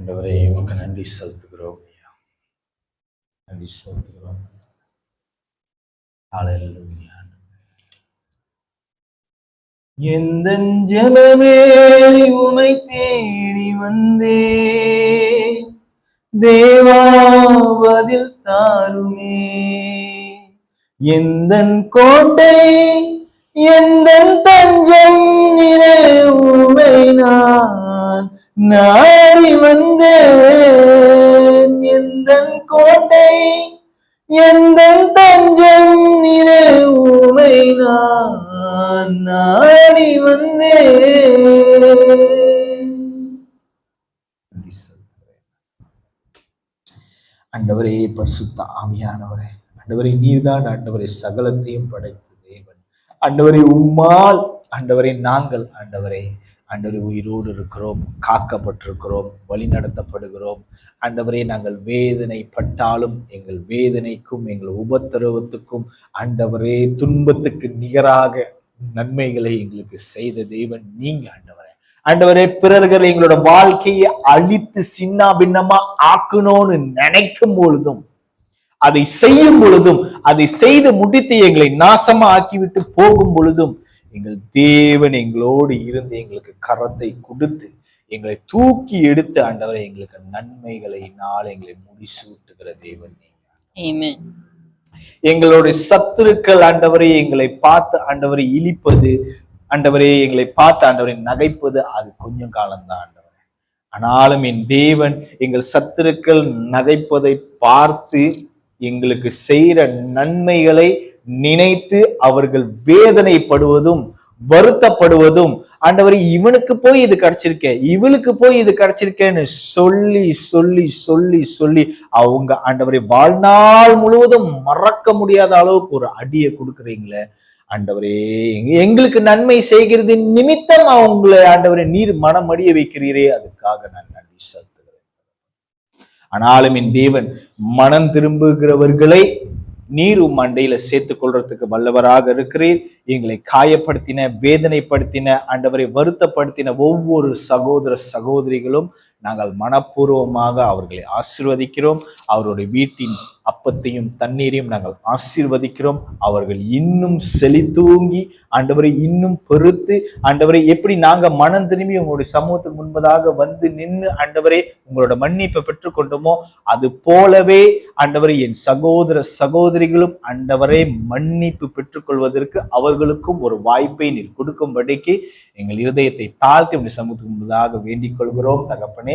ஆண்டவரே உமக்கு நன்றி செலுத்துகிறோம் ஐயா, நன்றி செலுத்துகிறோம். ஹல்லேலூயா. எந்தன் ஜெபமே உமை தேடி வந்தே, தேவா பதில் தாருமே. எந்தன் கோட்டை எந்தன் தஞ்சம் நிறை உமை நான் நாடி வந்தேன். எந்தன் கோட்டை எந்தன் தஞ்சம் நிறை உமை நான் நாடி வந்தேன். ஆண்டவரே பரிசுத்த ஆவியானவரே, ஆண்டவரே நீர்தான் ஆண்டவரே சகலத்தையும் படைத்த தேவன். ஆண்டவரே உம்மால் ஆண்டவரே நாங்கள் ஆண்டவரே உயிரோடு இருக்கிறோம், காக்கப்பட்டிருக்கிறோம், வழி நடத்தப்படுகிறோம். ஆண்டவரே நாங்கள் வேதனைப்பட்டாலும் எங்கள் வேதனைக்கும் எங்கள் உபத்திரவத்துக்கும் ஆண்டவரே துன்பத்துக்கு நிகராக நன்மைகளை எங்களுக்கு செய்த தேவன் நீங்க ஆண்டவரே. ஆண்டவரே பிறர்கள் எங்களோட வாழ்க்கையை அழித்து சின்ன பின்னமா ஆக்கணும்னு நினைக்கும் பொழுதும், அதை செய்யும் பொழுதும், அதை செய்து முடித்து எங்களை நாசமா ஆக்கிவிட்டு போகும் பொழுதும் எங்கள் தேவன் எங்களோடு இருந்து எங்களுக்கு கரத்தை கொடுத்து எங்களை தூக்கி எடுத்து ஆண்டவரை எங்களுக்கு நன்மைகளை நாள் எங்களை முடிசூட்டுகிற தேவன் நீங்க. எங்களுடைய சத்துருக்கள் ஆண்டவரை எங்களை பார்த்து ஆண்டவரை இழிப்பது, ஆண்டவரே எங்களை பார்த்து ஆண்டவரை நகைப்பது அது கொஞ்சம் காலம்தான் ஆண்டவரே. ஆனாலும் என் தேவன் எங்கள் சத்துருக்கள் நகைப்பதை பார்த்து எங்களுக்கு செய்யற நன்மைகளை நினைத்து அவர்கள் வேதனைப்படுவதும் வருத்தப்படுவதும், ஆண்டவரே இவனுக்கு போய் இது கிடைச்சிருக்க, இவளுக்கு போய் இது கிடைச்சிருக்கேன்னு சொல்லி சொல்லி சொல்லி சொல்லி அவங்க ஆண்டவரை வாழ்நாள் முழுவதும் மறக்க முடியாத அளவுக்கு ஒரு அடியை கொடுக்குறீங்களே ஆண்டவரே. எங்களுக்கு நன்மை செய்கிறது நிமித்தம் அவங்களை ஆண்டவரே நீர் மனமடிய வைக்கிறீரே, அதுக்காக நான் நன்றி செலுத்துகிறேன். ஆனாலும் என் தேவன் மனம் திரும்புகிறவர்களை நீர் உம் மண்டையில சேர்த்துக் கொள்றதுக்கு வல்லவராக இருக்கிறீர். எங்களை காயப்படுத்தின, வேதனைப்படுத்தின, ஆண்டவரை வருத்தப்படுத்தின ஒவ்வொரு சகோதர சகோதரிகளும் நாங்கள் மனப்பூர்வமாக அவர்களை ஆசீர்வதிக்கிறோம். அவருடைய வீட்டின் அப்பத்தையும் தண்ணீரையும் நாங்கள் ஆசீர்வதிக்கிறோம். அவர்கள் இன்னும் செழித்தூங்கி ஆண்டவரை இன்னும் பெருத்து ஆண்டவரை எப்படி நாங்க மனம் திரும்பி உங்களுடைய சமூகத்துக்கு முன்பதாக வந்து நின்று ஆண்டவரே உங்களோட மன்னிப்பை பெற்றுக்கொண்டோமோ அது போலவே ஆண்டவரை என் சகோதர சகோதரிகளும் ஆண்டவரை மன்னிப்பு பெற்றுக்கொள்வதற்கு அவர்களுக்கும் ஒரு வாய்ப்பை நீர் கொடுக்கும்படிக்கு எங்கள் இருதயத்தை தாழ்த்தி உங்களுடைய சமூகத்துக்கு முன்பதாக வேண்டிக் கொள்கிறோம் தகப்பனே.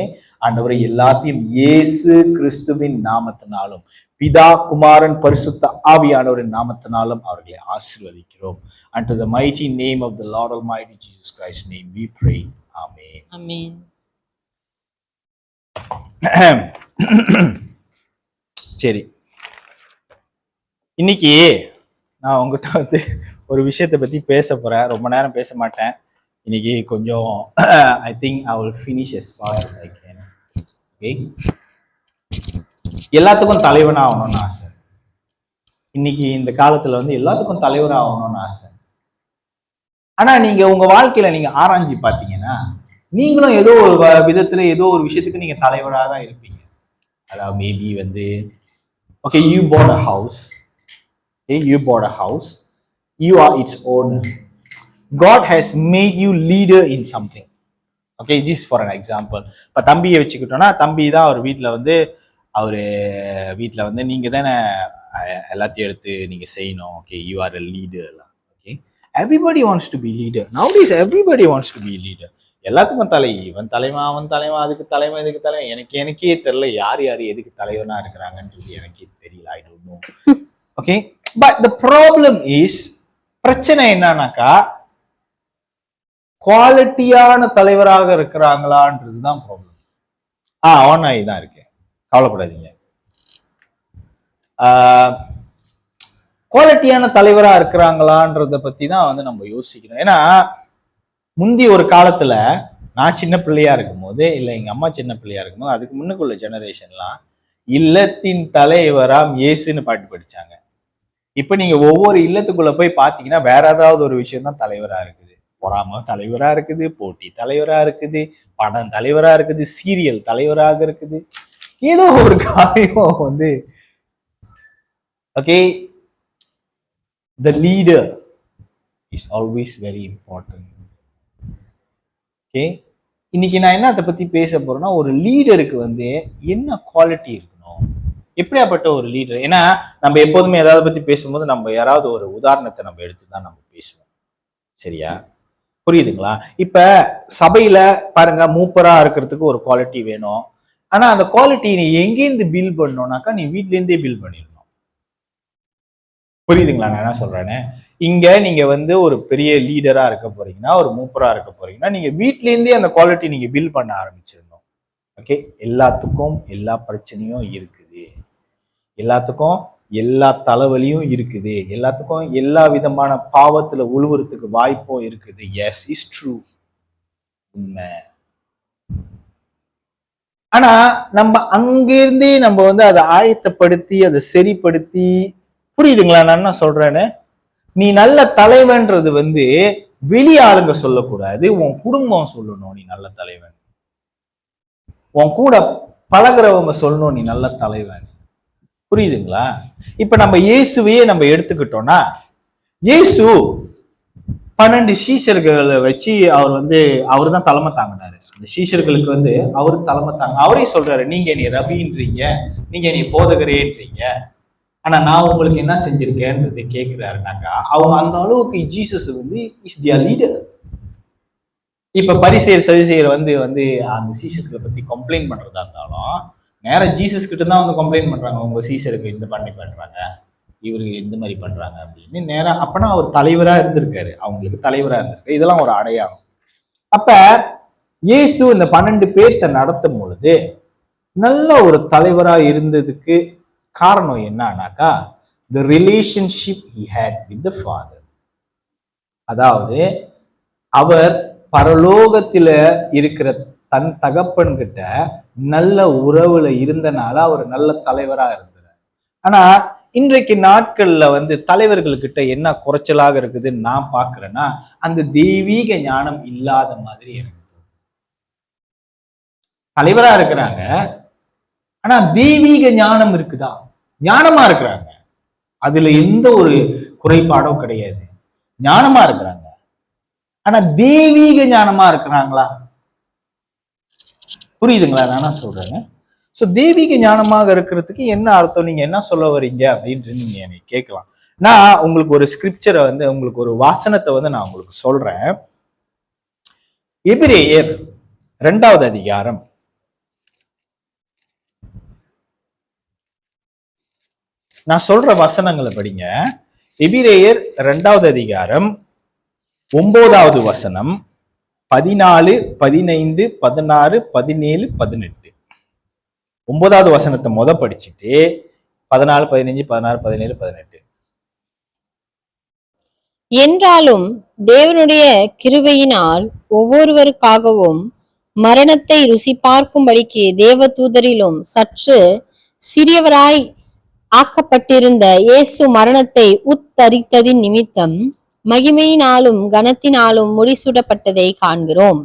ஆண்டவரை எல்லாத்தையும் இயேசு கிறிஸ்துவின் நாமத்தினாலும் பிதா குமாரன் பரிசுத்த ஆவியானவரின் நாமத்தினாலும் அவர்களை ஆசீர்வதிக்கிறோம். And to the mighty name of the Lord Almighty Jesus Christ's name we pray. Amen. Amen. சரி, இன்னைக்கு நான் உங்ககிட்ட வந்து ஒரு விஷயத்தை பத்தி பேச போறேன். ரொம்ப நேரம் பேச மாட்டேன் இன்னைக்கு, கொஞ்சம் I think I will finish as fast as I can. Okay? எல்லாத்துக்கும் தலைவனா ஆகணும்னு ஆசை. இன்னைக்கு இந்த காலத்துல வந்து எல்லாத்துக்கும் தலைவரா ஆகணும்னு ஆசை. ஆனா நீங்க உங்க வாழ்க்கையில நீங்க ஆராய்ச்சி பாத்தீங்கன்னா நீங்களும் ஏதோ ஒரு விதத்துல ஏதோ ஒரு விஷயத்துக்கு நீங்க தலைவராக தான் இருப்பீங்க. அதாவது மேபி வந்து okay, you bought a house. Okay, you bought a house. You are its owner. God has made you leader in something. Okay, just for an example. இப்ப தம்பியை வச்சுக்கிட்டோம்னா தம்பி தான் அவர் வீட்டுல வந்து நீங்க தானே எல்லாத்தையும் எடுத்து நீங்க செய்யணும். Okay, you are a leader. Okay, everybody wants to be leader. Nowadays everybody wants to be leader. எல்லாத்துக்கும் இவன் தலைவன், அவன் தலைவன், அதுக்கு தலைவன், இதுக்கு தலைவன். எனக்கே தெரியல யார் எதுக்கு தலைவனா இருக்கிறாங்கன்றது எனக்கே தெரியல. I don't know. Okay, but the problem is, பிரச்சனை என்னன்னாக்கா குவாலிட்டியான தலைவராக இருக்கிறாங்களான்றதுதான் ப்ராப்ளம். அவனாய் தான் இருக்கேன், கவலைப்படாதீங்க. குவாலிட்டியான தலைவரா இருக்கிறாங்களான்றத பத்தி தான் வந்து நம்ம யோசிக்கணும். ஏன்னா முந்தி ஒரு காலத்துல நான் சின்ன பிள்ளையா இருக்கும் போது, இல்ல எங்க அம்மா சின்ன பிள்ளையா இருக்கும் போது, அதுக்கு முன்னுக்குள்ள ஜெனரேஷன்லாம் இல்லத்தின் தலைவராம் இயேசுன்னு பாட்டு படிச்சாங்க. இப்ப நீங்க ஒவ்வொரு இல்லத்துக்குள்ள போய் பாத்தீங்கன்னா வேற ஏதாவது ஒரு விஷயம் தான் தலைவரா இருக்குது. பொறாம தலைவரா இருக்குது, போட்டி தலைவரா இருக்குது, படம் தலைவரா இருக்குது, சீரியல் தலைவராக இருக்குது. ஏதோ ஒரு காரியம் வந்து okay, the leader is always very important. Okay, இன்னைக்கு நான் என்ன அதை பத்தி பேச போறேன்னா, ஒரு லீடருக்கு வந்து என்ன குவாலிட்டி இருக்கணும், எப்படியாப்பட்ட ஒரு லீடர். ஏன்னா நம்ம எப்போதுமே ஏதாவது பத்தி பேசும்போது நம்ம யாராவது ஒரு உதாரணத்தை நம்ம எடுத்துதான் நம்ம பேசுவோம். சரியா? புரியுதுங்களா? இப்ப சபையில பாருங்க, மூப்பரா இருக்கிறதுக்கு ஒரு குவாலிட்டி வேணும். ஆனா அந்த குவாலிட்டி நீ எங்கேருந்து பில்ட் பண்ணணும்னாக்கா, நீ வீட்ல இருந்தே பில்ட் பண்ணிடணும். புரியுதுங்களா நான் என்ன சொல்றேன்னு? இங்க நீங்க வந்து ஒரு பெரிய லீடரா இருக்க போறீங்கன்னா, ஒரு மூப்பரா இருக்க போறீங்கன்னா, நீங்க வீட்ல இருந்தே அந்த குவாலிட்டி நீங்க பில்ட் பண்ண ஆரம்பிச்சிடணும். ஓகே, எல்லாத்துக்கும் எல்லா பிரச்சனையும் இருக்குது, எல்லாத்துக்கும் எல்லா தலைவலியும் இருக்குது, எல்லாத்துக்கும் எல்லா விதமான பாவத்துல உழுவுறதுக்கு வாய்ப்பும் இருக்குது. எஸ், இஸ் ட்ரூ, உண்மை. ஆனா நம்ம அங்கிருந்தே நம்ம வந்து அதை ஆயத்தப்படுத்தி அதை சரிப்படுத்தி, புரியுதுங்களா நான் என்ன சொல்றேன்னு? நீ நல்ல தலைவன்றது வந்து வெளி ஆளுங்க சொல்லக்கூடாது, உன் குடும்பம் சொல்லணும் நீ நல்ல தலைவன், உன் கூட பழகிறவங்க சொல்லணும் நீ நல்ல தலைவன். புரியுதுங்களா? இப்ப நம்ம இயேசுவையே நம்ம எடுத்துக்கிட்டோம்னா, இயேசு 12 சீஷர்களை வச்சு அவர் தான் தலைமை தாங்கினாரு. அந்த சீஷர்களுக்கு வந்து அவரு தலைமை தாங்க. அவரே சொல்றாரு, நீங்க நீ ரபின்றீங்க, நீங்க நீ போதகரேன்றீங்க, ஆனா நான் உங்களுக்கு என்ன செஞ்சிருக்கேன்றது கேட்கிறாருனாக்கா, அவங்க அந்த அளவுக்கு ஜீசஸ் வந்து இஸ் தியர் லீடர். இப்ப பரிசேயர் சதுசேயர் வந்து அந்த சீஷர்களை பத்தி கம்ப்ளைண்ட் பண்றதா இருந்தாலும் நேரம் ஜீசஸ் கிட்ட தான் வந்து கம்ப்ளைண்ட் பண்றாங்க, உங்க சீஷருக்கு இந்த பண்ணி பண்றாங்க, இவருக்கு இந்த மாதிரி பண்றாங்க அப்படின்னு. நேரம் அப்பனா அவர் தலைவரா இருந்திருக்காரு, அவங்களுக்கு தலைவரா இருந்திருக்கு. இதெல்லாம் ஒரு அடையாளம். அப்ப இயேசு இந்த 12 பேர்த்த நடத்தும் பொழுது நல்ல ஒரு தலைவரா இருந்ததுக்கு காரணம் என்னன்னாக்கா, the relationship he had with the father. அதாவது அவர் பரலோகத்தில இருக்கிற தன் தகப்பன் கிட்ட நல்ல உறவுல இருந்தனால அவர் நல்ல தலைவரா இருந்தார். ஆனா இன்றைக்கு நாட்கள்ல வந்து தலைவர்கள்கிட்ட என்ன குறைச்சலாக இருக்குதுன்னு நான் பாக்குறேன்னா, அந்த தெய்வீக ஞானம் இல்லாத மாதிரி எனக்கு தலைவரா இருக்கிறாங்க, ஆனா தெய்வீக ஞானம் இருக்குதா? ஞானமா இருக்கிறாங்க, அதுல எந்த ஒரு குறைபாடும் கிடையாது, ஞானமா இருக்கிறாங்க. ஆனா தெய்வீக ஞானமா இருக்கிறாங்களா? புரியுதுங்களா நான் சொல்றேன்? சோ தெய்வீக ஞானமாக இருக்கிறதுக்கு என்ன அர்த்தம், நீங்க என்ன சொல்ல வரீங்க அப்படின்ட்டு நீங்க என்னை கேட்கலாம். நான் உங்களுக்கு ஒரு ஸ்கிரிப்சரை வந்து, உங்களுக்கு ஒரு வாசனத்தை வந்து நான் உங்களுக்கு சொல்றேன். எபிரேயர் 2வது அதிகாரம் நான் சொல்ற வசனங்களை படிங்க. எபிரேயர் 2வது அதிகாரம் 9வது வசனம், 14, 15, 16, 17, 18. 9வது வசனத்தை படிச்சுட்டு 14, 15, 16, 17, 18. என்றாலும் தேவனுடைய கிருபையினால் ஒவ்வொருவருக்காகவும் மரணத்தை ருசி பார்க்கும்படிக்கு தேவதூதரிலும் சற்று சிறியவராய் ஆக்கப்பட்டிருந்த இயேசு மரணத்தை உத்தரித்ததின் நிமித்தம் மகிமையினாலும் கனத்தினாலும் முடிசூடப்பட்டதை காண்கிறோம்.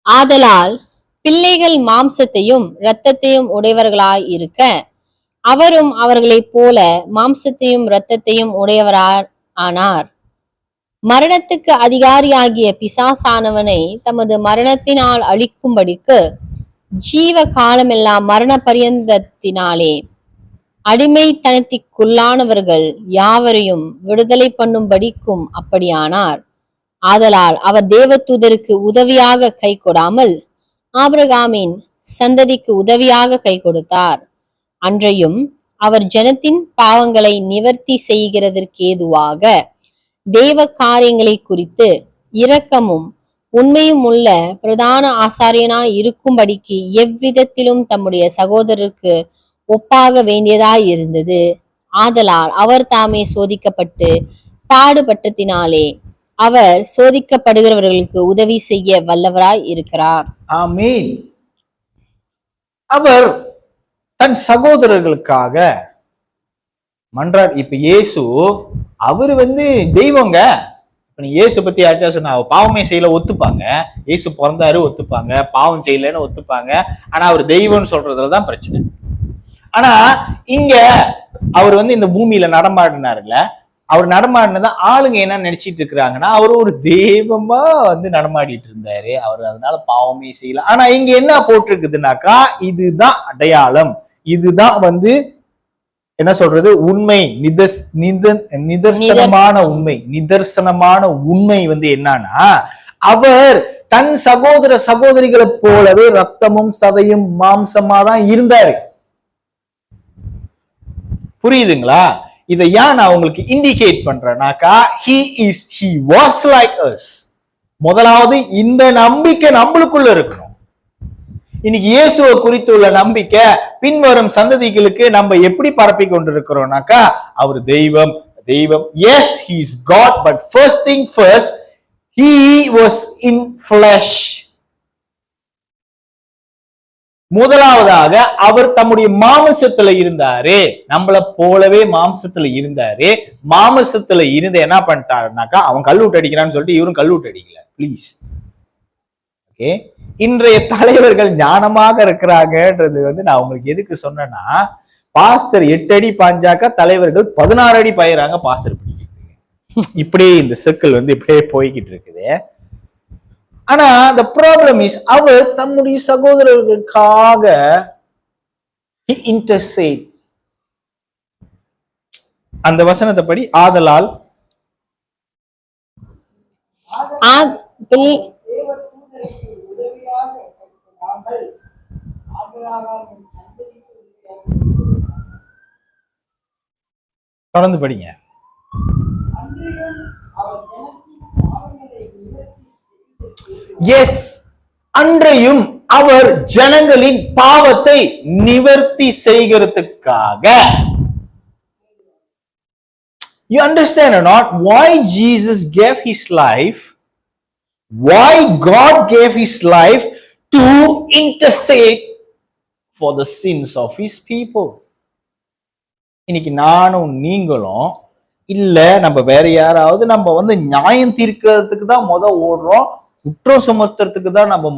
ஆதலால் பிள்ளைகள் மாம்சத்தையும் இரத்தத்தையும் உடையவர்களாய் இருக்க, அவரும் அவர்களைப் போல மாம்சத்தையும் இரத்தத்தையும் உடையவராய் ஆனார். மரணத்துக்கு அதிகாரியாகிய பிசாசானவனை தமது மரணத்தினால் அழிக்கும்படிக்கு ஜீவ காலமெல்லாம் மரண பரியந்தத்தினாலே அடிமைத்தனத்திற்குள்ளானவர்கள் யாவரையும் விடுதலை பண்ணும்படிக்கும் அப்படியானார். ஆதலால் அவர் தேவதூதருக்கு உதவியாக கை கொடாமல் ஆபிரகாமின் சந்ததிக்கு உதவியாக கை கொடுத்தார். அன்றையும் அவர் ஜனத்தின் பாவங்களை நிவர்த்தி செய்கிறதற்கேதுவாக தேவ காரியங்களை குறித்து இரக்கமும் உண்மையும் உள்ள பிரதான ஆசாரியனாய் இருக்கும்படிக்கு எவ்விதத்திலும் தம்முடைய சகோதரருக்கு ஒப்பாக வேண்டியதாய் இருந்தது. ஆதலால் அவர் தாமே சோதிக்கப்பட்டு பாடுபட்டதினாலே அவர் சோதிக்கப்படுகிறவர்களுக்கு உதவி செய்ய வல்லவராய் இருக்கிறார். ஆமென். அவர் தன் சகோதரர்களுக்காக மன்றாடி. இப்ப இயேசு அவர் தெய்வங்க, இப்ப நீ இயேசு பத்தி யார்கிட்ட சொன்னா பாவமே செய்யல ஒத்துப்பாங்க, இயேசு பிறந்தாரு ஒத்துப்பாங்க, பாவம் செய்யலன்னு ஒத்துப்பாங்க. ஆனா அவர் தெய்வம்னு சொல்றதுலதான் பிரச்சனை. ஆனா இங்க அவர் வந்து இந்த பூமியில நடமாடினாருல, அவர் நடமாடினதா ஆளுங்க என்ன நினைச்சிட்டு இருக்கிறாங்கன்னா அவர் ஒரு தெய்வமா வந்து நடமாடிட்டு இருந்தாரு, அவர் அதனால பாவமே செய்யல. ஆனா இங்க என்ன போட்டிருக்குதுனாக்கா இதுதான் அடையாளம், இதுதான் வந்து என்ன சொல்றது உண்மை, நிதர்சனமான உண்மை. நிதர்சனமான உண்மை வந்து என்னன்னா அவர் தன் சகோதர சகோதரிகளை போலவே ரத்தமும் சதையும் மாம்சமா தான் இருந்தாரு. புரியுதுங்களா? இதை ஏன் நான் உங்களுக்கு indicate பண்றேன்னாக்கா he was like us. முதலாவது இந்த நம்பிக்கை நம்மளுக்குள்ள இருக்கணும். இன்னைக்கு இயேசுவை குறித்துள்ள நம்பிக்கை பின்வரும் சந்ததிகளுக்கு நம்ம எப்படி பரப்பி கொண்டிருக்கிறோம்னாக்கா அவர் தெய்வம் தெய்வம். Yes, he is God, but first thing first, he was in flesh. முதலாவதாக அவர் தம்முடைய மாம்சத்துல இருந்தாரு, நம்மள போலவே மாம்சத்துல இருந்தாரு. மாம்சத்துல இருந்து என்ன பண்ணிட்டாருனாக்கா அவன் கல்லூட்டு அடிக்கிறான்னு சொல்லிட்டு இவரும் கல்லூட்டு அடிக்கல. Please, okay. இன்றைய தலைவர்கள் ஞானமாக இருக்கிறாங்கன்றது வந்து நான் உங்களுக்கு எதுக்கு சொன்னேன்னா, பாஸ்டர் 8 அடி பாஞ்சாக்கா தலைவர்கள் 16 அடி பாயிறாங்க பாஸ்டர் பிடிக்கிறது. இப்படியே இந்த சர்க்கிள் வந்து இப்படியே போய்கிட்டு இருக்குது. ஆனா the problem is அவர் தம்முடைய சகோதரர்களுக்காக he intercede. அந்த வசனத்தை படி ஆதலால் தொடர்ந்து படிங்க. எஸ், அன்றையும் அவர் ஜனங்களின் பாவத்தை நிவர்த்தி செய்கிறதுக்காக. You understand or not why Jesus gave his life? Why God gave his life to intercede for the sins of his people? இன்னைக்கு நானும் நீங்களும் இல்ல நம்ம வேற யாராவது நம்ம வந்து நியாயம் தீர்க்கிறதுக்கு தான் ஓடுறோம், குற்றம் சுமத்துறதுக்கு தான் நம்ம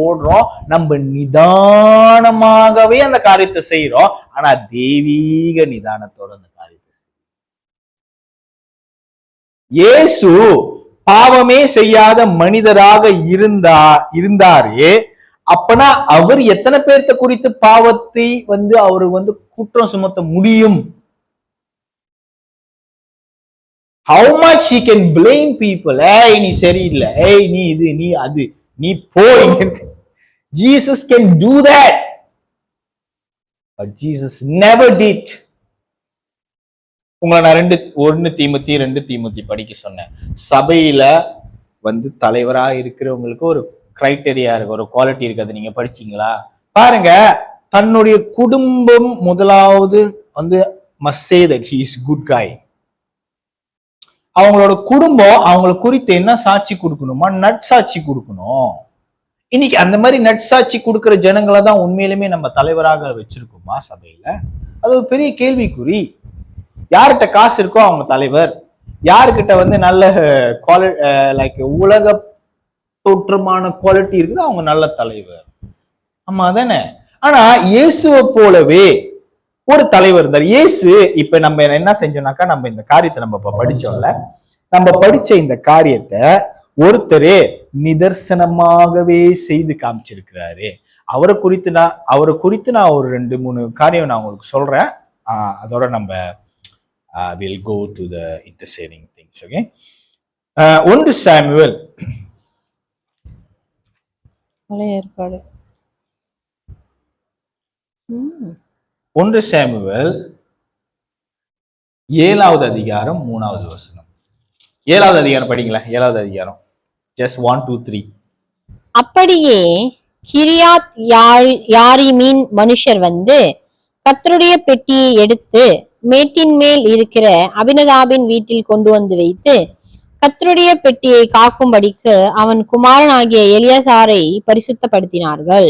ஓடுறோம். நம்ம நிதானமாகவே அந்த காரியத்தை செய்யறோம். ஆனா தெய்வீக நிதானத்தோட அந்த காரியத்தை செய்யறோம். இயேசு பாவமே செய்யாத மனிதராக இருந்தாரு. அப்பனா அவர் எத்தனை பேர்த்த குறித்து பாவத்தை வந்து அவரு வந்து குற்றம் சுமத்த முடியும்? How much he can blame people? ஏய் நீ சரியில்லை, ஏய் நீ இது நீ அது நீ போய். Jesus can do that, but Jesus never did. உங்களை நான் 1 தீமோத்தி 2 தீமோத்தி படிக்க சொன்னேன். சபையில வந்து தலைவரா இருக்கிறவங்களுக்கு ஒரு கிரைட்டீரியா இருக்கு, ஒரு குவாலிட்டி இருக்கு. அது நீங்க படிச்சீங்களா? பாருங்க, தன்னுடைய குடும்பம் முதலாவது வந்து must say that he is good guy. அவங்களோட குடும்பம் அவங்களை குறித்து என்ன சாட்சி கொடுக்கணுமா? நற்சாட்சி கொடுக்கணும். இன்னைக்கு அந்த மாதிரி நற்சாட்சி கொடுக்கிற ஜனங்களை தான் உண்மையிலுமே நம்ம தலைவராக வச்சிருக்கோமா சபையில? அது ஒரு பெரிய கேள்விக்குறி. யார்கிட்ட காசு இருக்கோ அவங்க தலைவர், யாருக்கிட்ட வந்து நல்ல லைக் உலக தோற்றமான குவாலிட்டி இருக்குது அவங்க நல்ல தலைவர். ஆமா தானே? ஆனா இயேசுவை போலவே ஒரு தலைவர் இருந்தார். இயேசு இப்ப நம்ம என்ன செஞ்சோம்னாக்கா, நம்ம இந்த காரியத்தை நம்ம படிச்சோம்ல, நம்ம படிச்ச இந்த காரியத்தை ஒருத்தரே நிதர்சனமாகவே செய்து காமிச்சிருக்கிறாரு. அவரை குறித்து நான் ஒரு 2-3 காரியம் நான் உங்களுக்கு சொல்றேன். அதோட நம்ம will go to the interceding things. Okay, 1 Samuel ஏற்பாடு 1 சாமுவேல் 7வது அதிகாரம் 3வது வசனம். 7வது அதிகாரம் படிங்களேன். 7வது அதிகாரம் just 1, 2, 3. அப்படியே கிரியாத் யாரீமின் மனுஷர் வந்து கர்த்தருடைய பெட்டியை எடுத்து மேட்டின் மேல் இருக்கிற அபினதாபின் வீட்டில் கொண்டு வந்து வைத்து கர்த்தருடைய பெட்டியை காக்கும்படிக்கு அவன் குமாரனாகிய எலியாசாரை பரிசுத்தப்படுத்தினார்கள்.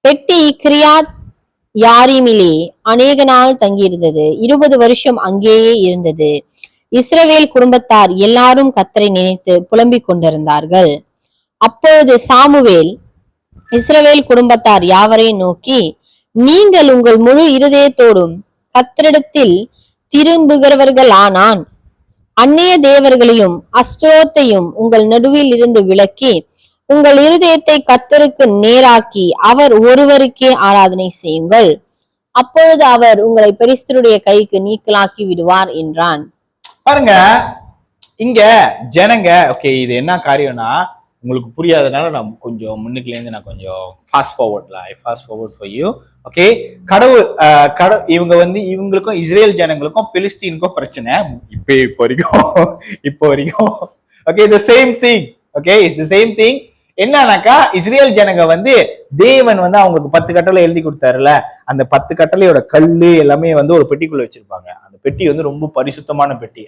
பெட்டி கிரியாத் யாரீமிலே அநேக நாள் தங்கியிருந்தது. 20 வருஷம் அங்கேயே இருந்தது. இஸ்ரவேல் குடும்பத்தார் எல்லாரும் கர்த்தரை நினைத்து புலம்பிக் கொண்டிருந்தார்கள். அப்பொழுது சாமுவேல் இஸ்ரவேல் குடும்பத்தார் யாவரையும் நோக்கி, நீங்கள் உங்கள் முழு இருதயத்தோடும் கர்த்தரிடத்தில் திரும்புகிறவர்களானான் அந்நிய தேவர்களையும் அஸ்தரோத்தையும் உங்கள் நடுவில் இருந்து விலக்கி உங்கள் இருதயத்தை கர்த்தருக்கு நேராக்கி அவர் ஒருவருக்கே ஆராதனை செய்யுங்கள். அப்பொழுது அவர் உங்களை பெலிஸ்தருடைய கைக்கு நீக்கலாக்கி விடுவார் என்றான். பாருங்க, இங்க ஜனங்க, ஓகே, இது என்ன காரியம்னா உங்களுக்கு புரியாதனால நான் கொஞ்சம் முன்னுக்குலேருந்து நான் கொஞ்சம் fast forward for you. Okay, கடவுள் இவங்களுக்கும் இஸ்ரேல் ஜனங்களுக்கும் பெலிஸ்தீனுக்கும் பிரச்சனை இப்போ வரைக்கும். Okay, the same thing. Okay, it's the same thing. என்னன்னாக்கா இஸ்ரேல் ஜனங்க தேவன் அவங்களுக்கு 10 கட்டளை எழுதி கொடுத்தாருல, அந்த 10 கட்டளையோட கல்லு எல்லாமே ஒரு பெட்டிக்குள்ள வச்சிருப்பாங்க. அந்த பெட்டி ரொம்ப பரிசுத்தமான பெட்டி.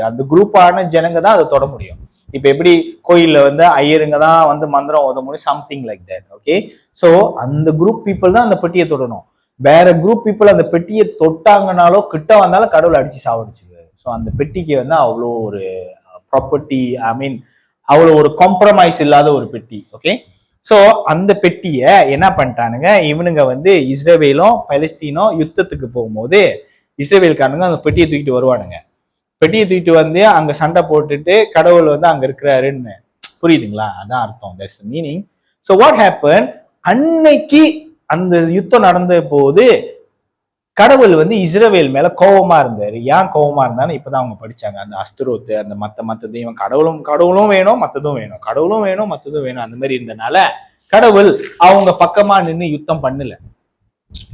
அந்த குரூப்பான ஜனங்க தான் அதை தொட முடியும். இப்ப எப்படி கோயில்ல ஐயருங்க தான் மந்திரம் ஓத முடியும், something like that. Okay, so அந்த குரூப் பீப்புள் தான் அந்த பெட்டியை தொடணும். வேற குரூப் பீப்புள் அந்த பெட்டியை தொட்டாங்கனாலோ கிட்ட வந்தாலும் கடவுள் அடிச்சு சாவடிச்சுக்குவாரு. ஸோ அந்த பெட்டிக்கு அவ்வளோ ஒரு ப்ராப்பர்ட்டி, ஐ மீன் அவ்வளோ ஒரு காம்ப்ரமைஸ் இல்லாத ஒரு பெட்டி. ஓகே, ஸோ அந்த பெட்டியை என்ன பண்ணிட்டானுங்க இவனுங்க இஸ்ரவேலும் பலஸ்தீனும் யுத்தத்துக்கு போகும்போது இஸ்ரவேல்காரனுங்க அந்த பெட்டியை தூக்கிட்டு வருவானுங்க. பெட்டியை தூக்கிட்டு அங்க சண்டை போட்டுட்டு கடவுள் அங்க இருக்கிறாருன்னு, புரியுதுங்களா? அதான் அர்த்தம், that's the meaning. So what happen, அன்னைக்கு அந்த யுத்தம் நடந்த போது கடவுள் இஸ்ரவேல் மேல கோபமா இருந்தாரு. ஏன் கோபமா இருந்தாலும் இப்பதான் அவங்க படிச்சாங்க. அந்த அஸ்தரோத்து, அந்த மத்த தெய்வம், கடவுளும் வேணும், மத்ததும் வேணும், கடவுளும் வேணும், மத்ததும் வேணும், அந்த மாதிரி இருந்தனால கடவுள் அவங்க பக்கமா நின்று யுத்தம் பண்ணல.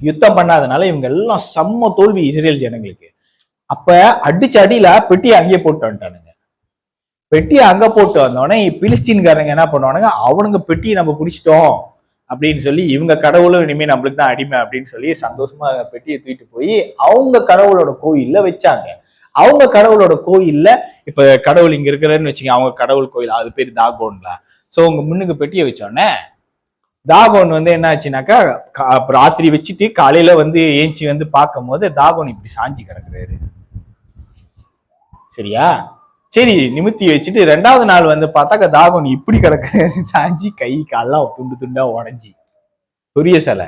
யுத்தம் பண்ணாதனால இவங்க எல்லாம் செம்ம தோல்வி இஸ்ரேல் ஜனங்களுக்கு. அப்ப அடிச்சு அடியில பெட்டியை அங்கேயே போட்டு வந்துட்டானுங்க. பெட்டியை அங்க போட்டு வந்தோடனே பிலிஸ்தீன்காரங்க என்ன பண்ணுவானுங்க, அவனுங்க பெட்டியை நம்ம பிடிச்சிட்டோம் அப்படின்னு சொல்லி இவங்க கடவுளும் இனிமே நம்மளுக்கு தான் அடிமை அப்படின்னு சொல்லி சந்தோஷமா பெட்டியை தூக்கிட்டு போய் அவங்க கடவுளோட கோயில்ல வச்சாங்க. அவங்க கடவுளோட கோயில்ல இப்ப கடவுள் இங்க இருக்கிறன்னு வச்சுங்க, அவங்க கடவுள் கோயில், அது பேர் தாகோன்ல. சோ உங்க முன்னுக்கு பெட்டியை வச்சோடனே தாகோன் என்ன ஆச்சுனாக்கா, ராத்திரி வச்சுட்டு காலையில ஏஞ்சி பார்க்கும் போது தாகோன் இப்படி சாஞ்சி கிடக்குறாரு. சரியா? சரி, நிமித்தி வச்சுட்டு 2வது நாள் பார்த்தாக்க தாகோன் இப்படி கிடக்குறாரு, சாஞ்சி, கை கால்லாம் துண்டு துண்டா உடஞ்சி, பெரிய சிலை.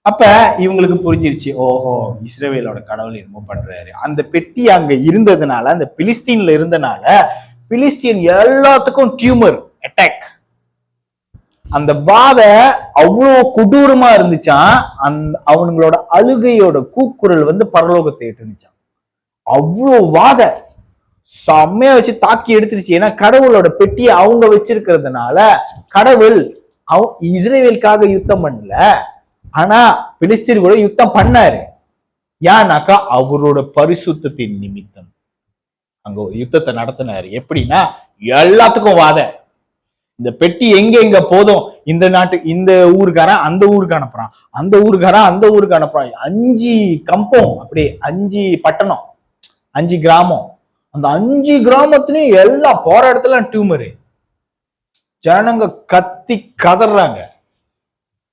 அப்ப இவங்களுக்கு புரிஞ்சிருச்சு, ஓஹோ இஸ்ரவேலோட கடவுள் என்னமோ பண்றாரு. அந்த பெட்டி அங்க இருந்ததுனால, அந்த பிலிஸ்தீன்ல இருந்தனால பிலிஸ்தீன் எல்லாத்துக்கும் டியூமர் அட்டாக். அந்த வாத அவ்வளவு கொடூரமா இருந்துச்சான். அவங்களோட அழுகையோட கூக்குரல் பரலோகத்தை எட்டுனுச்சான். அவ்வளவு வாத செம்மையா வச்சு தாக்கி எடுத்துருச்சு. ஏன்னா கடவுளோட பெட்டியை அவங்க வச்சிருக்கிறதுனால கடவுள் இஸ்ரேலுக்காக யுத்தம் பண்ணல, ஆனா பிலிஸ்தீன் கூட யுத்தம் பண்ணாரு. ஏன்னாக்கா அவரோட பரிசுத்தத்தின் நிமித்தம் அங்க யுத்தத்தை நடத்தினாரு. எப்படின்னா எல்லாத்துக்கும் வாத, இந்த பெட்டி எங்க போதும், இந்த இந்த ஊருக்காரன் அந்த ஊருக்கு அனுப்புறான், அந்த ஊருக்காரன் அந்த ஊருக்கு அனுப்புறான். 5 கம்பம், அப்படியே 5 பட்டணம், 5 கிராமம். அந்த 5 கிராமத்துலயும் எல்லாம் போற இடத்துல டியூமரு. ஜனங்க கத்தி கதறாங்க.